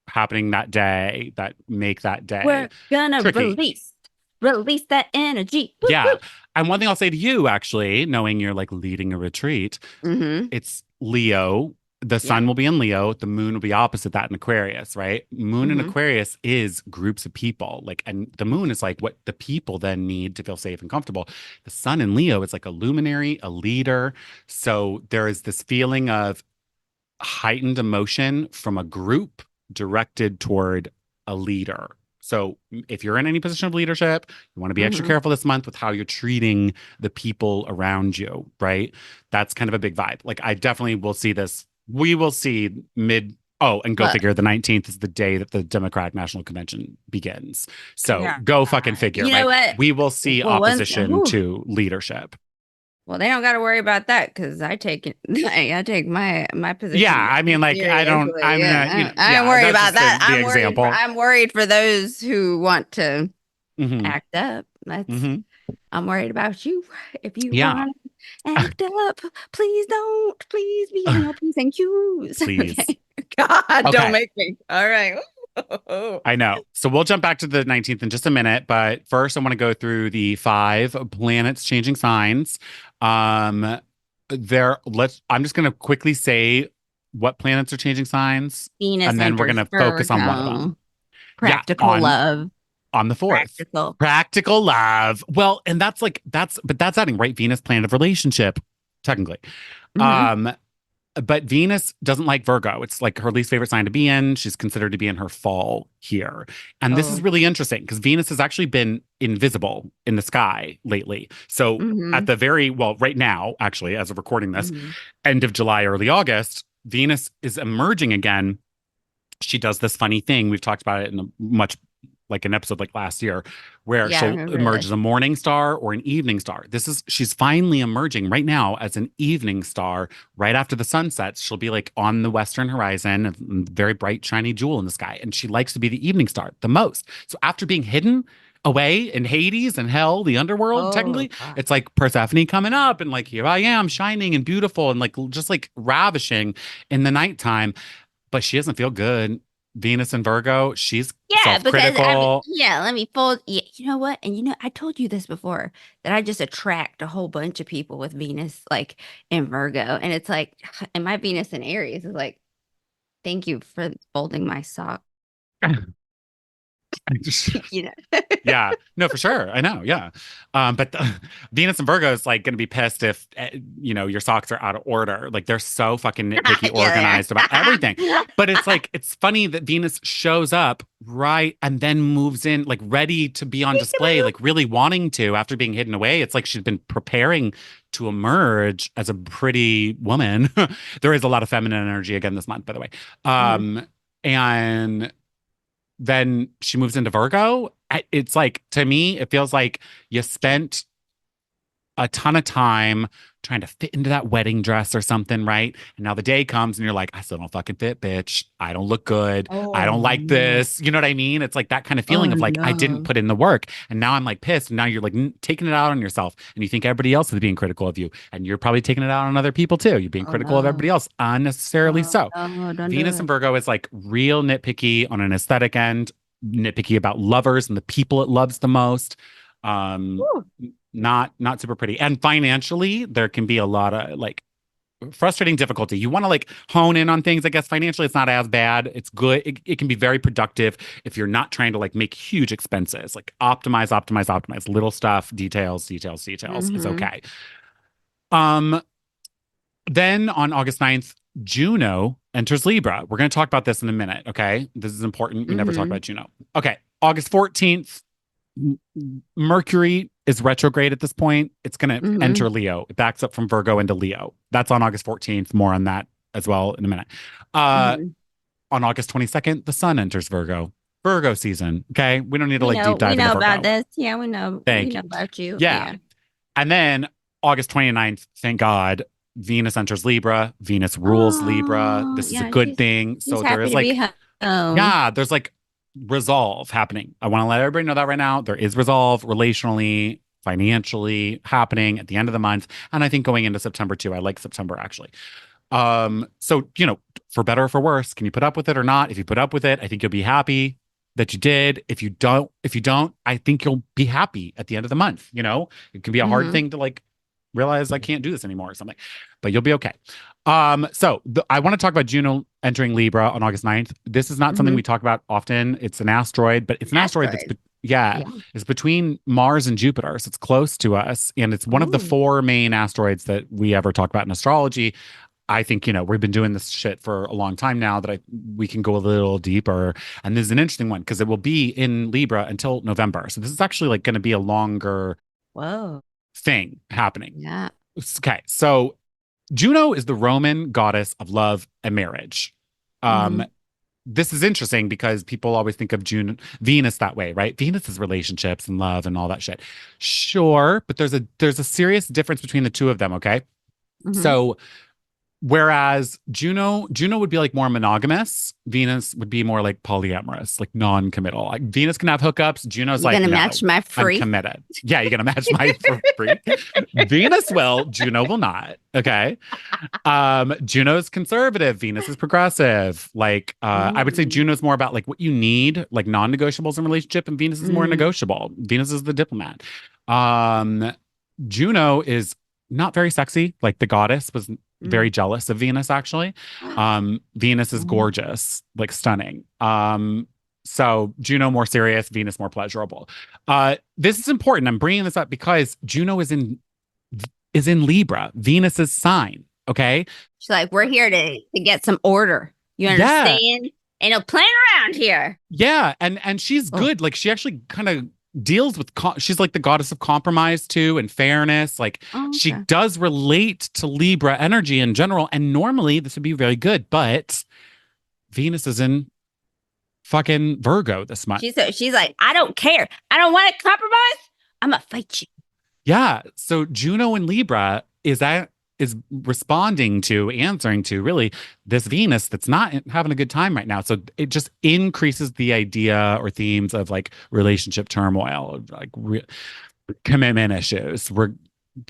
happening that day that make that day we're gonna tricky. release that energy. Yeah. And one thing I'll say to you, actually, knowing you're like leading a retreat, it's Leo. The sun will be in Leo. The moon will be opposite that in Aquarius, right? Moon in Aquarius is groups of people. Like, and the moon is like what the people then need to feel safe and comfortable. The sun in Leo is like a luminary, a leader. So there is this feeling of heightened emotion from a group directed toward a leader. So if you're in any position of leadership, you want to be extra careful this month with how you're treating the people around you, right? That's kind of a big vibe. Like I definitely will see this. We will see go figure. The 19th is the day that the Democratic National Convention begins. So go fucking figure. You know what? We will see opposition to leadership. Well, they don't got to worry about that because I take my position. Yeah, I mean, like seriously. I don't worry about that. Example. I'm worried for those who want to act up. I'm worried about you. If you want to act up, please don't. Please be in your P's and Q's. Please. Okay. God, don't make me. All right. I know. So we'll jump back to the 19th in just a minute, but first I want to go through the 5 planets changing signs. I'm just going to quickly say what planets are changing signs, Venus, and then we're going to focus on one of them. Practical love. On the 4th. Practical love. Well, and that's adding, right? Venus, planet of relationship, technically. But Venus doesn't like Virgo. It's like her least favorite sign to be in. She's considered to be in her fall here. And this is really interesting because Venus has actually been invisible in the sky lately. So at the right now, actually, as of recording this, end of July, early August, Venus is emerging again. she does this funny thing. We've talked about it in a much like an episode like last year, where Yeah, I she'll remember emerge this. as a morning star or an evening star. She's finally emerging right now as an evening star right after the sun sets. She'll be like on the western horizon, a very bright, shiny jewel in the sky. And she likes to be the evening star the most. So after being hidden away in Hades and hell, the underworld, Oh technically, God. it's like Persephone coming up and like, here I am, shining and beautiful and like just like ravishing in the nighttime, but she doesn't feel good. Venus and Virgo, she's Yeah, because I mean, self-critical. yeah, let me fold. Yeah, you know what? And I told you this before that I just attract a whole bunch of people with Venus like in Virgo. And it's like, and my Venus in Aries is like, thank you for folding my sock. you know. Yeah, no, for sure. I know. Yeah. But Venus and Virgo is like going to be pissed if, your socks are out of order. Like they're so fucking nitpicky, Yeah, organized about everything. But it's like, it's funny that Venus shows up right and then moves in, like ready to be on display, like really wanting to after being hidden away. It's like she's been preparing to emerge as a pretty woman. There is a lot of feminine energy again this month, by the way. Mhm. And then she moves into Virgo. It's like, to me, it feels like you spent a ton of time trying to fit into that wedding dress or something, right? And now the day comes and you're like, I still don't fucking fit, bitch. I don't look good. I Oh don't like no. this. You know what I mean? It's like that kind of Oh feeling of like, I didn't no. put in the work. And now I'm like pissed. And now you're like taking it out on yourself. And you think everybody else is being critical of you. And you're probably taking it out on other people too. You're being Oh critical of everybody no. else unnecessarily Oh so. no, don't do Venus and it. Virgo is like real nitpicky on an aesthetic end, nitpicky about lovers and the people it loves the most. Um, Woo. not super pretty. And financially, there can be a lot of like frustrating difficulty. You want to like hone in on things. I guess financially, it's not as bad. It's good. It can be very productive if you're not trying to like make huge expenses. Like optimize, little stuff, details. It's Mm-hmm. okay. Um, then on August 9th, Juno enters Libra. We're going to talk about this in a minute. Okay. This is important. We never talk Mm-hmm. about Juno. Okay. August 14th, Mercury is retrograde at this point. It's going to Mm-hmm. enter Leo. It backs up from Virgo into Leo. That's on August 14th. More on that as well in a minute. Uh, Mm-hmm. on August 22nd, the sun enters Virgo. Virgo season. Okay. We don't need to like deep We dive into know about Virgo. this. Yeah, we Thank know you. about you. Yeah. Yeah. And then August 29th, thank God, Venus enters Libra. Venus rules Libra. Oh, This is a yeah, good thing. she's So there happy is to be like, home. yeah, there's like resolve happening. I want to let everybody know that right now. There is resolve relationally, financially happening at the end of the month. And I think going into September too. I like September actually. So, for better or for worse, can you put up with it or not? If you put up with it, I think you'll be happy that you did. If you don't, I think you'll be happy at the end of the month. It can be a hard Mm-hmm. thing to like realize I can't do this anymore or something, but you'll be okay. So I want to talk about Juno entering Libra on August 9th. This is not something Mm-hmm. we talk about often. It's an asteroid, but it's an asteroid that's, Asteroid. yeah, Yeah. it's between Mars and Jupiter. So it's close to us. And it's one of the Oh. four main asteroids that we ever talk about in astrology. I think, we've been doing this shit for a long time now that we can go a little deeper. And this is an interesting one because it will be in Libra until November. So this is actually like going to be a longer Whoa. thing happening. Yeah. Okay. So Juno is the Roman goddess of love and marriage. Mm-hmm. This is interesting because people always think of Venus that way, right? Venus is relationships and love and all that shit. Sure, but there's a serious difference between the two of them, okay? Mm-hmm. So whereas Juno would be like more monogamous, Venus would be more like polyamorous, like non-committal. Like Venus can have hookups, Juno's You like, gonna no, match my I'm freak? committed. Yeah, you're gonna match my freak. Venus will, Juno will not. Okay. Juno's conservative, Venus is progressive. Like I would say Mm. Juno's more about like what you need, like non-negotiables in a relationship, and Venus is more Mm. negotiable. Venus is the diplomat. Um, Juno is not very sexy. Like the goddess was very Mm. jealous of Venus, actually. Venus is Oh. gorgeous, like stunning. So Juno more serious, Venus more pleasurable. This is important. I'm bringing this up because Juno is in Libra, Venus's sign. Okay. She's like, we're here to get some order. You Yeah. understand? Ain't no playing around here. Yeah. And she's Oh. good. Like she actually kind of deals with she's like the goddess of compromise too and fairness. Like Oh, she okay. does relate to Libra energy in general. And normally this would be very good, but Venus is in fucking Virgo this month. She's like, I don't care. I don't want to compromise. I'm gonna fight you. Yeah. So Juno in Libra is responding to, answering to really this Venus that's not having a good time right now. So it just increases the idea or themes of like relationship turmoil, like commitment issues.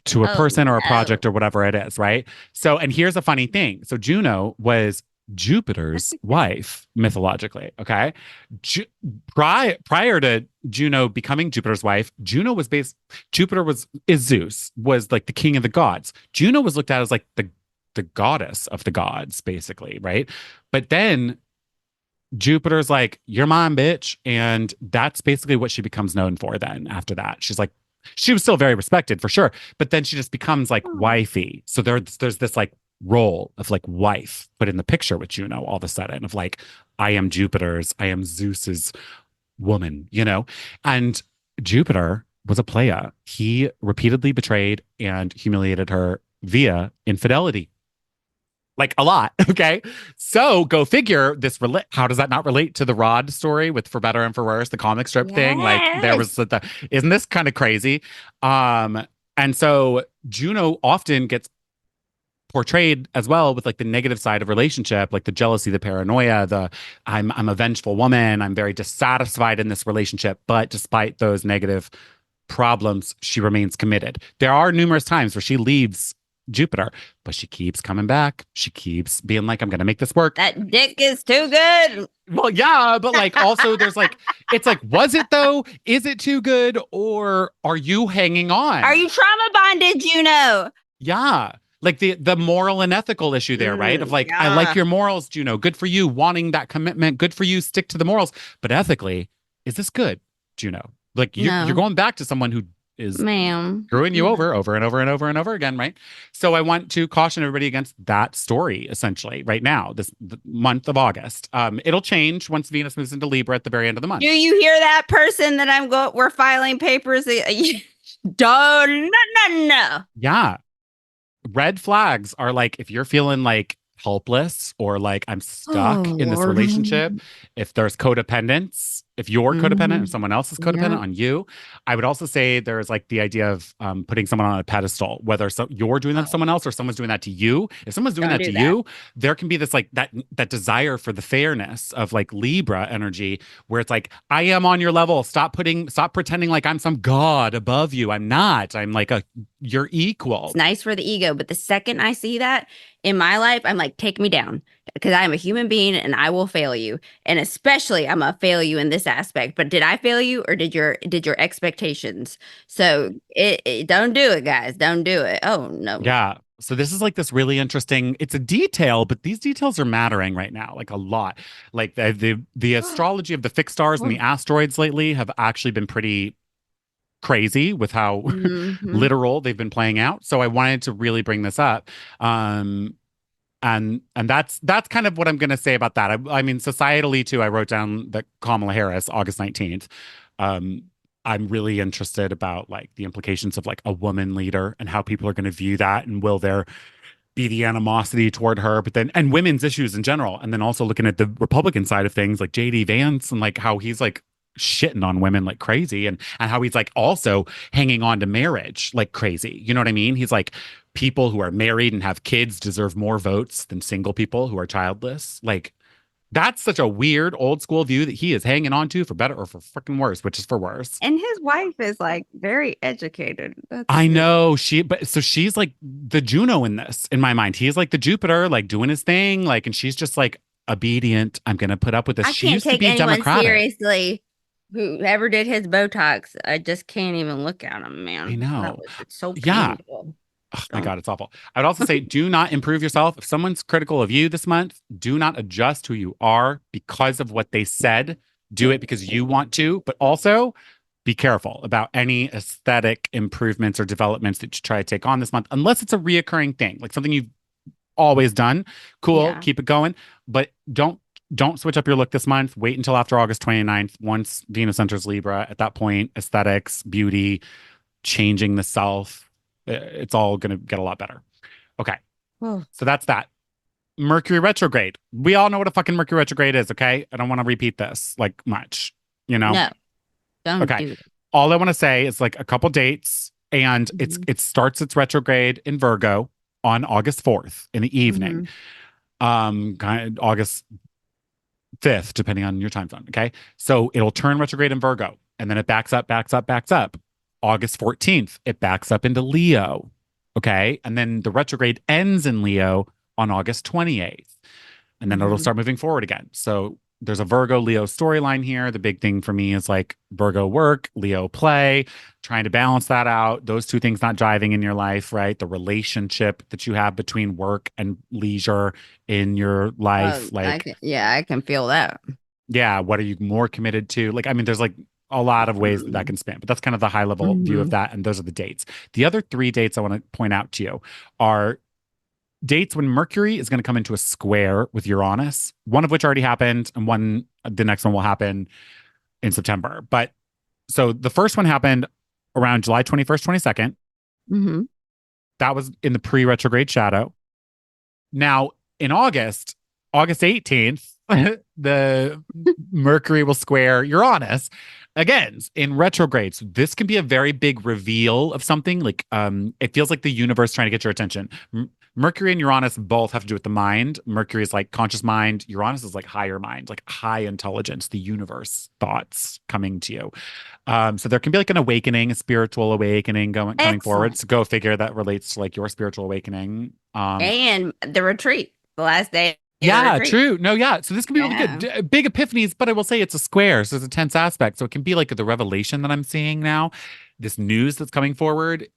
To a Oh person or a no. project or whatever it is, right? So, and here's a funny thing. So Juno was Jupiter's wife mythologically, okay? Ju- prior to Juno becoming Jupiter's wife, Jupiter is Zeus, was like the king of the gods. Juno was looked at as like the goddess of the gods, basically, right? But then Jupiter's like, you're mine, bitch. And that's basically what she becomes known for then after that. She's like, she was still very respected for sure, but then she just becomes like wifey. So there's this like role of like wife put in the picture with Juno all of a sudden of like, I am Jupiter's, I am Zeus's woman, you know? And Jupiter was a playa. He repeatedly betrayed and humiliated her via infidelity, like a lot. Okay. So go figure how does that not relate to the Rod story with For Better and For Worse, the comic strip thing? Like there was Yes. isn't this kind of crazy? And so Juno often gets portrayed as well with like the negative side of relationship, like the jealousy, the paranoia, I'm a vengeful woman, I'm very dissatisfied in this relationship, but despite those negative problems, she remains committed. There are numerous times where she leaves Jupiter, but she keeps coming back. She keeps being like, I'm going to make this work. That dick is too good. Well, yeah, but like also there's like, it's like, was it though? Is it too good? Or are you hanging on? Are you trauma bonded, Juno? Yeah. Like the moral and ethical issue there, right? Of like, I like Yeah. your morals, Juno. Good for you wanting that commitment. Good for you. Stick to the morals. But ethically, is this good, Juno? Like you're No, going back to someone who is ma'am. screwing you over and over and over and over again, right? So I want to caution everybody against that story, essentially, right now, the month of August. It'll change once Venus moves into Libra at the very end of the month. Do you hear that person that we're filing papers? Don't, no. Yeah. Red flags are like if you're feeling like helpless or like I'm stuck Oh, in this Lord. relationship, if there's codependence, if you're codependent or someone else is codependent on you, I would also say there's like the idea of putting someone on a pedestal, whether you're doing that to someone else or someone's doing that to you. If someone's doing Don't that do to that. you, there can be this like that desire for the fairness of like Libra energy, where it's like, I am on your level. Stop pretending like I'm some god above you. I'm not. I'm like you're equal. It's nice for the ego, but the second I see that in my life, I'm like, take me down because I am a human being and I will fail you. And especially I'm gonna fail you in this aspect. But did I fail you or did your expectations? So don't do it, guys. Don't do it. Oh no. Yeah. So this is like this really interesting, it's a detail, but these details are mattering right now, like a lot. Like the astrology of the fixed stars and the asteroids lately have actually been pretty crazy with how literal they've been playing out. So I wanted to really bring this up. And that's kind of what I'm going to say about that. I mean, societally too, I wrote down that Kamala Harris, August 19th. I'm really interested about like the implications of like a woman leader and how people are going to view that, and will there be the animosity toward her, but then and women's issues in general, and then also looking at the Republican side of things, like JD Vance and like how he's like shitting on women like crazy, and how he's like also hanging on to marriage like crazy. You know what I mean? He's like, people who are married and have kids deserve more votes than single people who are childless. Like that's such a weird old school view that he is hanging on to for better or for freaking worse, which is for worse. And his wife is like very educated. I know but so she's like the Juno in this, in my mind. He's like the Jupiter, like doing his thing, like, and she's just like obedient. I'm gonna put up with this. I She can't used to take be anyone democratic. seriously. Whoever did his Botox, I just can't even look at him, man. I know. It's so Yeah. painful. Oh my God, it's awful. I would also say do not improve yourself. If someone's critical of you this month, do not adjust who you are because of what they said. Do it because you want to, but also be careful about any aesthetic improvements or developments that you try to take on this month, unless it's a reoccurring thing, like something you've always done. Cool, Yeah. keep it going, but don't switch up your look this month. Wait until after August 29th, once Venus enters Libra. At that point, aesthetics, beauty, changing the self, it's all going to get a lot better. Okay. Oh. So that's that. Mercury retrograde. We all know what a fucking Mercury retrograde is, okay? I don't want to repeat this like much, you know? No, don't Okay. do it. All I want to say is like a couple dates, and Mhm. it starts its retrograde in Virgo on August 4th in the evening. Mhm. Kind of August 5th, depending on your time zone. Okay. So it'll turn retrograde in Virgo, and then it backs up, backs up, backs up. August 14th, it backs up into Leo. Okay. And then the retrograde ends in Leo on August 28th. And then it'll Mhm. start moving forward again. So there's a Virgo Leo storyline here. The big thing for me is like Virgo work, Leo play, trying to balance that out. Those two things not jiving in your life, right? The relationship that you have between work and leisure in your life. Like, I can feel that. yeah, what are you more committed to? Like, I mean, there's like a lot of ways that that Mhm. can span, but that's kind of the high level view of Mhm. that. And those are the dates. The other three dates I want to point out to you are dates when Mercury is going to come into a square with Uranus, one of which already happened, and the next one will happen in September. But so the first one happened around July 21st, 22nd. Mhm. That was in the pre retrograde shadow. Now, in August, August 18th, the Mercury will square Uranus again in retrograde. So this can be a very big reveal of something. Like it feels like the universe trying to get your attention. Mercury and Uranus both have to do with the mind. Mercury is like conscious mind. Uranus is like higher mind, like high intelligence, the universe thoughts coming to you. So there can be like an awakening, a spiritual awakening coming forward. Excellent. So go figure that relates to like your spiritual awakening. And the retreat, the last day of the Yeah, retreat. true. No, yeah. So this can be really good. Yeah. Big epiphanies, but I will say it's a square. So there's a tense aspect. So it can be like the revelation that I'm seeing now, this news that's coming forward.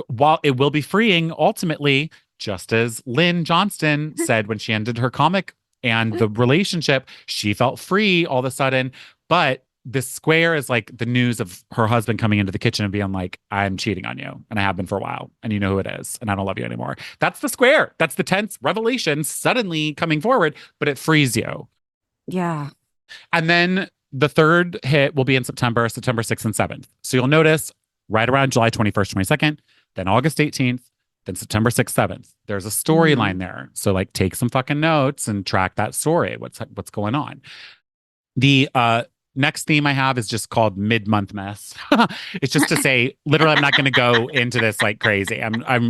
While it will be freeing, ultimately, just as Lynn Johnston said when she ended her comic and the relationship, she felt free all of a sudden. But this square is like the news of her husband coming into the kitchen and being like, I'm cheating on you. And I have been for a while. And you know who it is. And I don't love you anymore. That's the square. That's the tense revelation suddenly coming forward, but it frees you. Yeah. And then the third hit will be in September, September 6th and 7th. So you'll notice right around July 21st, 22nd, then August 18th, then September 6th, 7th. There's a Mhm. storyline there. So like take some fucking notes and track that story. What's going on? The next theme I have is just called mid-month mess. It's just to say, literally, I'm not going to go into this like crazy.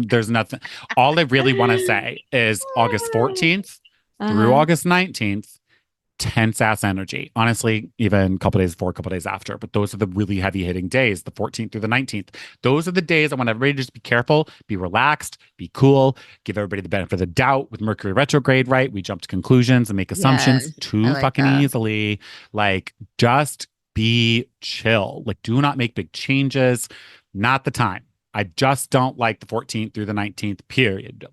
There's nothing. All I really want to say is August 14th through Uh-huh. August 19th, tense ass energy. Honestly, even a couple days before, a couple days after. But those are the really heavy hitting days, the 14th through the 19th. Those are the days I want everybody to just be careful, be relaxed, be cool, give everybody the benefit of the doubt with Mercury retrograde, right? We jump to conclusions and make assumptions Yes, I too like fucking that. easily. Like, just be chill. Like, do not make big changes. Not the time. I just don't like the 14th through the 19th, period.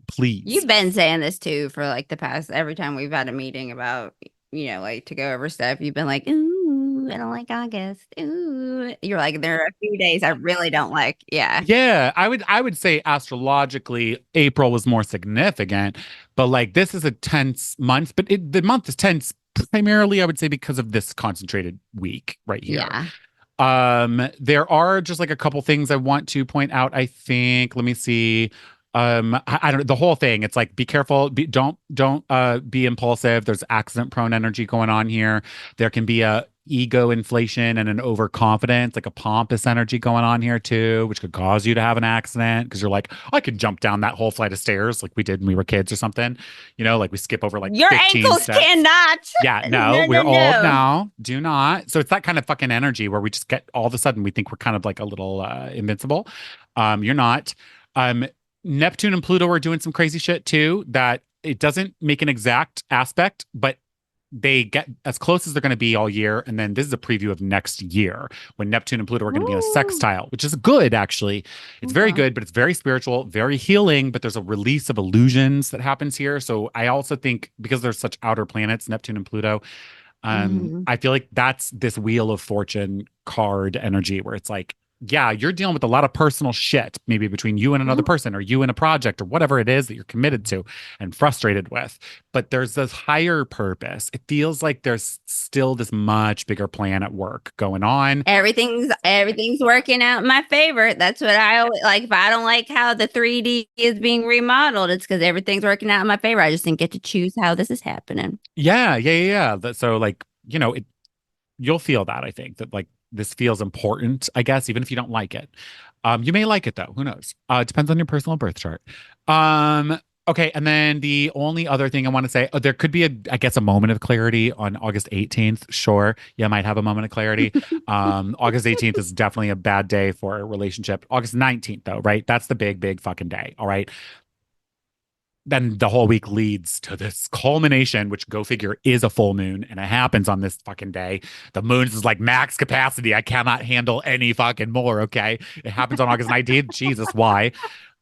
Please. You've been saying this too for like the past every time we've had a meeting about, like to go over stuff. You've been like, ooh, I don't like August. Ooh. You're like, there are a few days I really don't like. Yeah. Yeah, I would say astrologically April was more significant, but like this is a tense month, but the month is tense primarily I would say because of this concentrated week right here. Yeah. There are just like a couple things I want to point out, I think. Let me see. I don't know the whole thing. It's like be careful, don't be impulsive. There's accident prone energy going on here. There can be a ego inflation and an overconfidence, like a pompous energy going on here too, which could cause you to have an accident because you're like, I could jump down that whole flight of stairs like we did when we were kids or something. Like we skip over like Your 15 ankles steps. cannot. Yeah, no, No, no, we're old no. now. Do not. So it's that kind of fucking energy where we just get all of a sudden we think we're kind of like a little invincible. You're not. Um, Neptune and Pluto are doing some crazy shit too that it doesn't make an exact aspect, but they get as close as they're going to be all year. And then this is a preview of next year when Neptune and Pluto are going to be in a Ooh. sextile, which is good, actually. It's very Okay. good, but it's very spiritual, very healing. But there's a release of illusions that happens here. So I also think because there's such outer planets, Neptune and Pluto, Mhm. I feel like that's this Wheel of Fortune card energy where it's like yeah, you're dealing with a lot of personal shit, maybe between you and another Mhm. person or you and a project or whatever it is that you're committed to and frustrated with. But there's this higher purpose. It feels like there's still this much bigger plan at work going on. Everything's working out in my favor. That's what I always like. If I don't like how the 3D is being remodeled, it's because everything's working out in my favor. I just didn't get to choose how this is happening. Yeah. So like, you'll feel that, I think, that like this feels important, I guess, even if you don't like it. You may like it though. Who knows? It depends on your personal birth chart. Okay, and then the only other thing I want to say, there could be I guess, a moment of clarity on August 18th. Sure, you might have a moment of clarity. August 18th is definitely a bad day for a relationship. August 19th, though, right? That's the big, big fucking day. All right. Then the whole week leads to this culmination, which go figure is a full moon, and it happens on this fucking day. The moon's is like max capacity. I cannot handle any fucking more. Okay. It happens on August 19th. Jesus, why?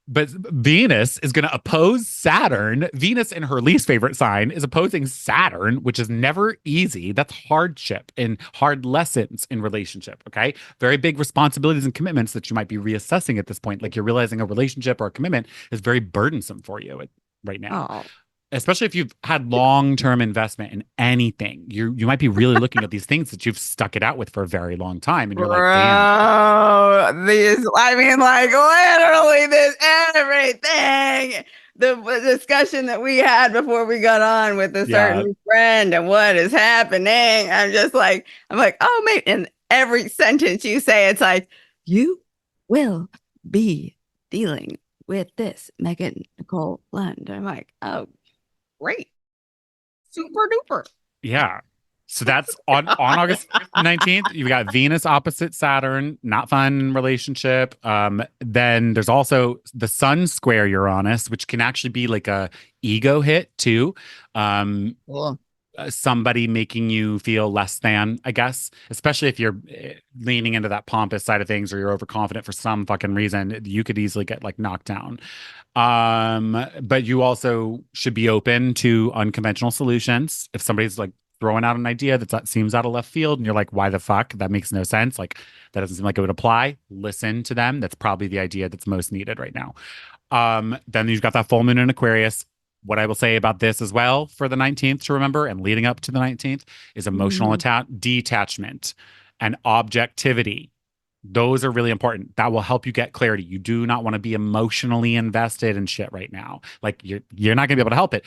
But Venus is going to oppose Saturn. Venus, in her least favorite sign, is opposing Saturn, which is never easy. That's hardship and hard lessons in relationship. Okay. Very big responsibilities and commitments that you might be reassessing at this point. Like you're realizing a relationship or a commitment is very burdensome for you right now, Oh, especially if you've had long-term investment in anything. You might be really looking at these things that you've stuck it out with for a very long time, and you're like, damn. Bro, these, I mean, like literally this everything. The discussion that we had before we got on with a Yeah. certain friend and what is happening. I'm like, oh, mate. And every sentence you say, it's like, you will be dealing with this, Megan Nicole Lund. I'm like, oh, great. Super duper. Yeah. So that's on August 19th. You've got Venus opposite Saturn, not fun relationship. Then there's also the Sun square Uranus, which can actually be like a ego hit too. Um, cool. Somebody making you feel less than, I guess, especially if you're leaning into that pompous side of things or you're overconfident for some fucking reason, you could easily get like knocked down. But you also should be open to unconventional solutions. If somebody's like throwing out an idea that seems out of left field and you're like, why the fuck? That makes no sense. Like that doesn't seem like it would apply. Listen to them. That's probably the idea that's most needed right now. Then you've got that full moon in Aquarius. What I will say about this as well for the 19th to remember and leading up to the 19th is emotional detachment and objectivity. Those are really important. That will help you get clarity. You do not want to be emotionally invested in shit right now. Like you're not gonna be able to help it.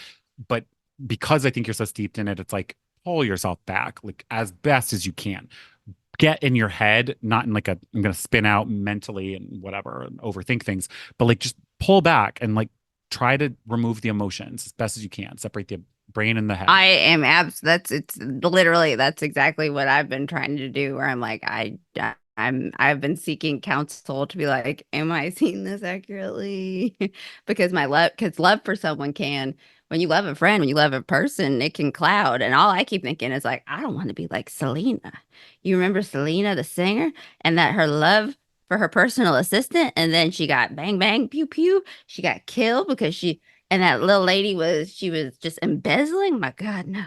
But because I think you're so steeped in it, it's like pull yourself back, like as best as you can. Get in your head, not in like I'm gonna spin out mentally and whatever and overthink things, but like just pull back and like try to remove the emotions as best as you can. Separate the brain and the head. I am it's literally that's exactly what I've been trying to do where I'm like I've been seeking counsel to be like, am I seeing this accurately? Because love for someone can, when you love a friend, when you love a person, it can cloud. And all I keep thinking is like, I don't want to be like Selena. You remember Selena, the singer, and that her love for her personal assistant, and then she got bang bang pew pew. She got killed because and that little lady she was just embezzling. My God, no.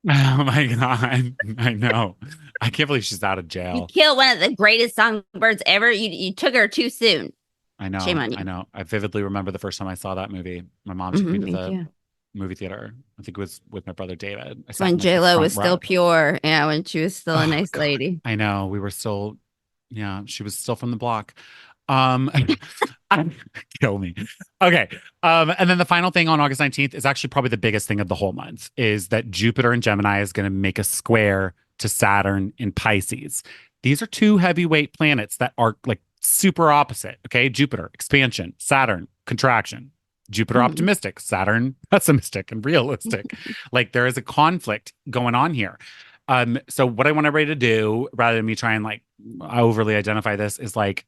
Oh my God. I know. I can't believe she's out of You jail. killed one of the greatest songbirds ever. You took her too soon. I know. Shame on I you. know. I vividly remember the first time I saw that movie. My mom took me to Me the too. movie theater. I think it was with my brother David. I It's sat when in like the J-Lo was front still row. pure. Yeah, when she was still a Oh nice God. lady. I know. We were still, yeah, she was still from the block. Kill me. Okay. And then the final thing on August 19th is actually probably the biggest thing of the whole month is that Jupiter in Gemini is going to make a square to Saturn in Pisces. These are two heavyweight planets that are like super opposite. Okay. Jupiter, expansion, Saturn, contraction. Jupiter Mhm. optimistic, Saturn pessimistic and realistic. Like there is a conflict going on here. So what I want everybody to do, rather than me try and like overly identify this, is like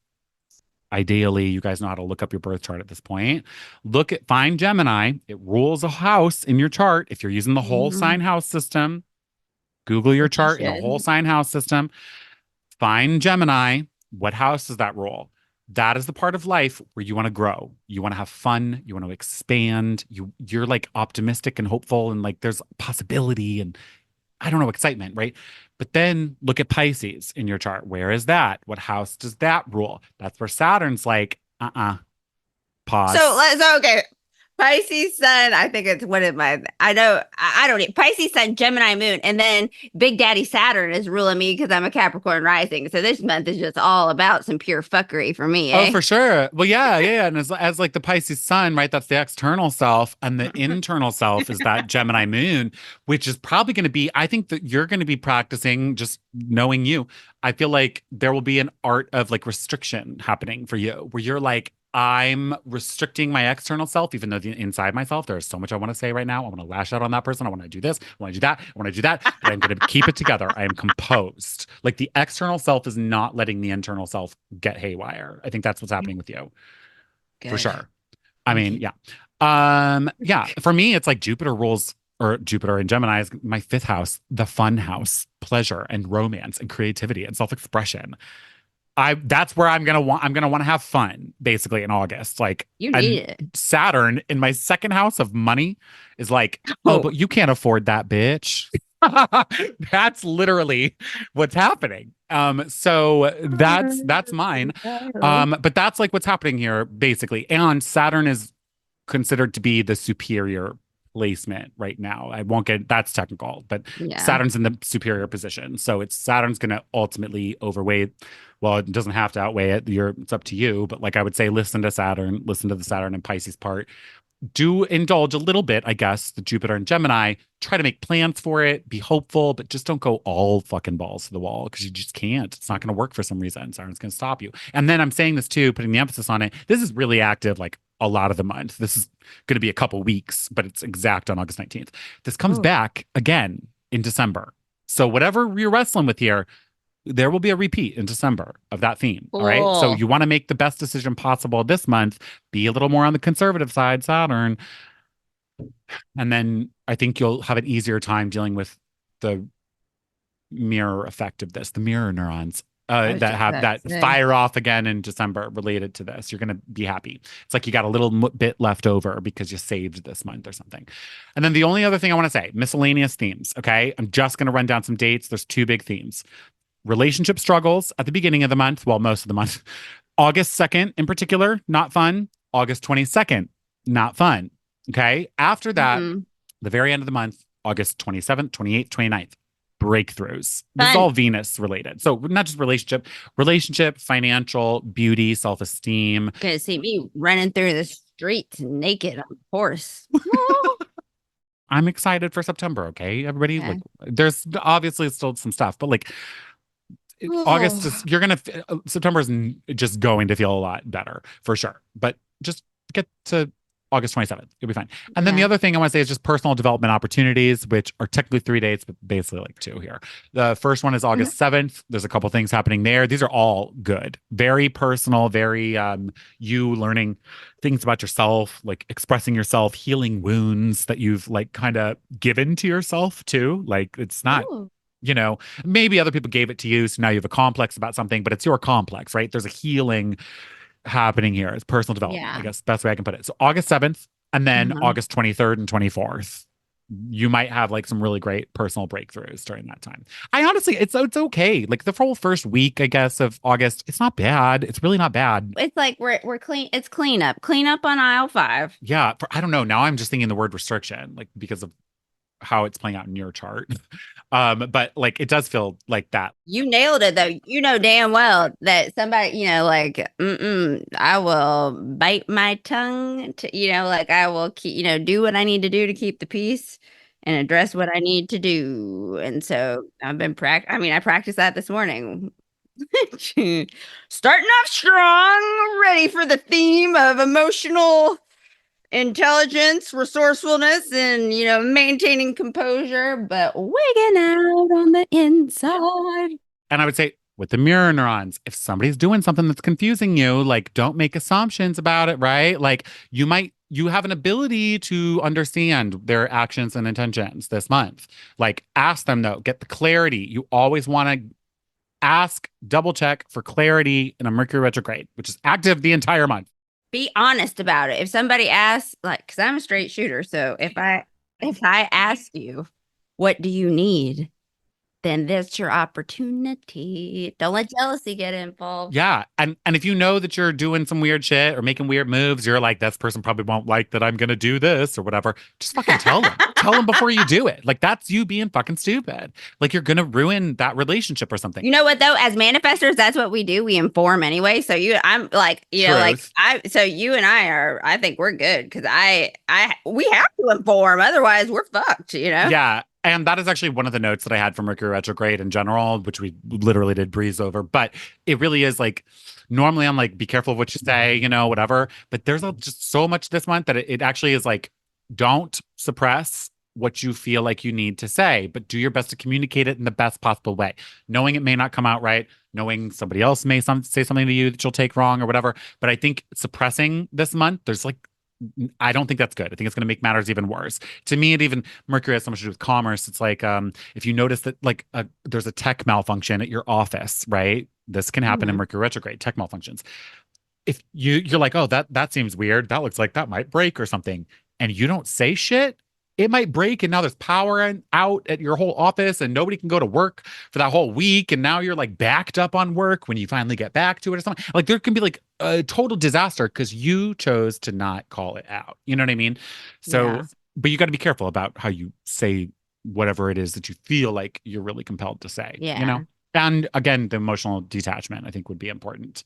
ideally you guys know how to look up your birth chart at this point. Find Gemini. It rules a house in your chart. If you're using the whole Mhm. sign house system, Google your Which you chart in the whole should. sign house system. Find Gemini. What house does that rule? That is the part of life where you want to grow. You want to have fun. You want to expand. You're like optimistic and hopeful and like there's possibility and I don't know, excitement, right? But then look at Pisces in your chart. Where is that? What house does that rule? That's where Saturn's like, So pause. let's okay. Pisces Sun, I think it's what am I know I don't need Pisces Sun, Gemini Moon, and then Big Daddy Saturn is ruling me because I'm a Capricorn rising. So this month is just all about some pure fuckery for me, Oh, eh? for sure. Well, yeah. And as like the Pisces sun, right? That's the external self. And the internal self is that Gemini moon, which is probably going to be, I think that you're going to be practicing just knowing you. I feel like there will be an art of like restriction happening for you where you're like, I'm restricting my external self, even though inside myself, there's so much I want to say right now. I want to lash out on that person. I want to do this. I want to do that. I want to do that. But I'm going to keep it together. I am composed. Like the external self is not letting the internal self get haywire. I think that's what's happening with you for Good. sure. I mean, yeah. Yeah, for me, it's like Jupiter rules or Jupiter in Gemini is my fifth house, the fun house, pleasure and romance and creativity and self-expression. That's where I'm gonna want to have fun basically in August. Like You need and it. Saturn in my second house of money is like, oh, Oh, but you can't afford that, bitch. That's literally what's happening. So that's mine. But that's like what's happening here, basically. And Saturn is considered to be the superior placement right now. I won't get that's technical, but yeah. Saturn's in the superior position. So it's Saturn's going to ultimately overweigh. Well, it doesn't have to outweigh it. It's up to you. But like I would say, listen to Saturn, listen to the Saturn and Pisces part. Do indulge a little bit, I guess, the Jupiter and Gemini. Try to make plans for it, be hopeful, but just don't go all fucking balls to the wall because you just can't. It's not going to work for some reason. Saturn's going to stop you. And then I'm saying this too, putting the emphasis on it. This is really active, like a lot of the month. This is going to be a couple weeks, but it's exact on August 19th. This comes back again in December. So whatever you're wrestling with here, there will be a repeat in December of that theme. All right. So Cool. you want to make the best decision possible this month, be a little more on the conservative side, Saturn. And then I think you'll have an easier time dealing with the mirror effect of this, the mirror neurons. I was That just have about to that say. fire off again in December related to this. You're going to be happy. It's like you got a little bit left over because you saved this month or something. And then the only other thing I want to say, miscellaneous themes. Okay. I'm just going to run down some dates. There's two big themes. Relationship struggles at the beginning of the month, well, most of the month. August 2nd in particular, not fun. August 22nd, not fun. Okay. After that, Mm-mm. the very end of the month, August 27th, 28th, 29th, breakthroughs. This is Fun. all Venus related. So not just relationship, financial, beauty, self-esteem. Gonna see me running through the streets naked on a horse. I'm excited for September. Okay. Everybody, Okay. like, there's obviously still some stuff, but like, August is September is just going to feel a lot better for sure. But just get to August 27th. You'll be fine. And then the Yeah. other thing I want to say is just personal development opportunities, which are technically 3 dates, but basically like two here. The first one is August 7th. There's a couple things happening there. These are all good. Very personal, very you learning things about yourself, like expressing yourself, healing wounds that you've like kind of given to yourself too. Like it's not Ooh. maybe other people gave it to you, so now you have a complex about something, but it's your complex, right? There's a healing happening here. It's personal development, I Yeah. guess best way I can put it. So August 7th and then Mhm. August 23rd and 24th. You might have like some really great personal breakthroughs during that time. I honestly, it's okay. Like the whole first week, I guess, of August, it's not bad. It's really not bad. It's like we're clean. It's cleanup. Cleanup on aisle 5. Yeah, I don't know. Now I'm just thinking the word restriction, like because of how it's playing out in your chart. But like it does feel like that. You nailed it though. You know damn well that somebody, like, I will bite my tongue to, like I will keep, do what I need to do to keep the peace and address what I need to do. And so I've been I practiced that this morning. Starting off strong, ready for the theme of emotional intelligence, resourcefulness, and maintaining composure, but wigging out on the inside. And I would say with the mirror neurons, if somebody's doing something that's confusing you, like don't make assumptions about it, right? Like you have an ability to understand their actions and intentions this month. Like ask them though, get the clarity. You always want to ask, double check for clarity in a Mercury retrograde, which is active the entire month. Be honest about it. If somebody asks, like, because I'm a straight shooter, so if I ask you, what do you need? Then that's your opportunity. Don't let jealousy get involved. Yeah. And if you know that you're doing some weird shit or making weird moves, you're like, this person probably won't like that I'm gonna do this or whatever. Just fucking tell them. Tell them before you do it. Like that's you being fucking stupid. Like you're gonna ruin that relationship or something. You know what though? As manifestors, that's what we do. We inform anyway. So I'm like, so you and I are, I think we're good because we have to inform. Otherwise we're fucked, Yeah. And that is actually one of the notes that I had from Mercury retrograde in general, which we literally did breeze over. But it really is like, normally I'm like, be careful of what you say, whatever. But there's just so much this month that it actually is like, don't suppress what you feel like you need to say, but do your best to communicate it in the best possible way. Knowing it may not come out right, knowing somebody else may say something to you that you'll take wrong or whatever. But I think suppressing this month, I don't think that's good. I think it's going to make matters even worse. To me, Mercury has so much to do with commerce. It's like if you notice that there's a tech malfunction at your office, right? This can happen in Mercury retrograde, tech malfunctions. If you're like, oh, that seems weird. That looks like that might break or something, and you don't say shit, it might break and now there's power out at your whole office and nobody can go to work for that whole week and now you're like backed up on work when you finally get back to it or something. Like there can be like a total disaster because you chose to not call it out. You know what I mean? So, but you got to be careful about how you say whatever it is that you feel like you're really compelled to say. And again, the emotional detachment, I think, would be important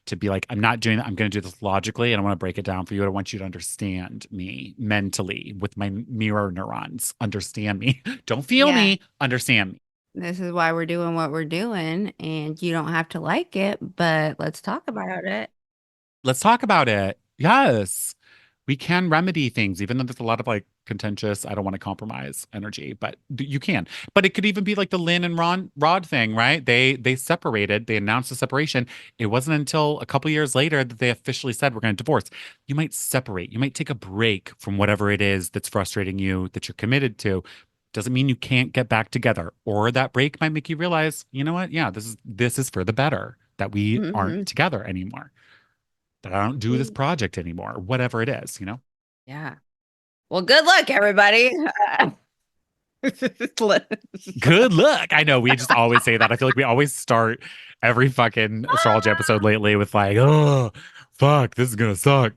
to be like, I'm not doing that. I'm going to do this logically, and I want to break it down for you. I want you to understand me mentally with my mirror neurons. Understand me. Don't feel me. Understand me. This is why we're doing what we're doing, and you don't have to like it, but let's talk about it. Let's talk about it. Yes. We can remedy things, even though there's a lot of like contentious, I don't want to compromise energy, but you can. But it could even be like the Lynn and Rod thing, right? They separated, they announced the separation. It wasn't until a couple years later that they officially said we're going to divorce. You might separate, you might take a break from whatever it is that's frustrating you, that you're committed to. Doesn't mean you can't get back together. Or that break might make you realize, you know what? Yeah, this is for the better, that we aren't together anymore. That I don't do this project anymore, whatever it is, Yeah. Well, good luck, everybody. Good luck. I know we just always say that. I feel like we always start every fucking astrology episode lately with like, oh, fuck, this is gonna suck.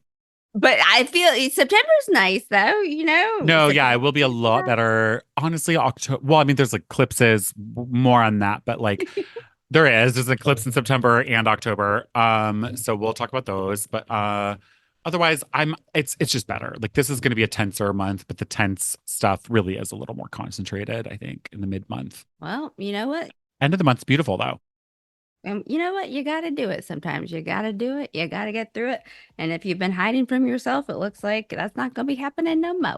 But I feel September's nice though, No, yeah, it will be a lot better. Honestly, October. Well, I mean, there's eclipses, more on that, but like there's an eclipse in September and October. So we'll talk about those. But otherwise, it's just better. Like this is gonna be a tenser month, but the tense stuff really is a little more concentrated, I think, in the mid-month. Well, you know what? End of the month's beautiful though. You know what? You gotta do it sometimes. You gotta do it. You gotta get through it. And if you've been hiding from yourself, it looks like that's not gonna be happening no more.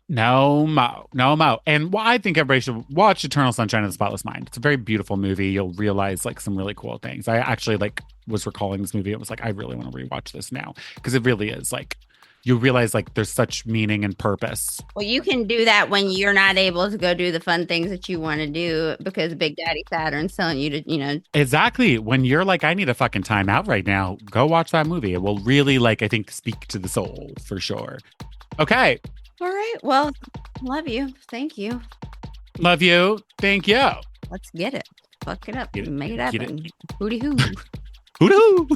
No mo. And I think everybody should watch Eternal Sunshine of the Spotless Mind. It's a very beautiful movie. You'll realize like some really cool things. I actually was recalling this movie. It was like, I really want to rewatch this now because it really is like, you realize like there's such meaning and purpose. Well, you can do that when you're not able to go do the fun things that you want to do because Big Daddy Saturn's telling you to, Exactly. When you're like, I need a fucking time out right now, go watch that movie. It will really I think speak to the soul for sure. Okay. All right. Well, love you. Thank you. Love you. Thank you. Let's get it. Fuck it up. Make it happen. Hooty hoo. Hooty hoo.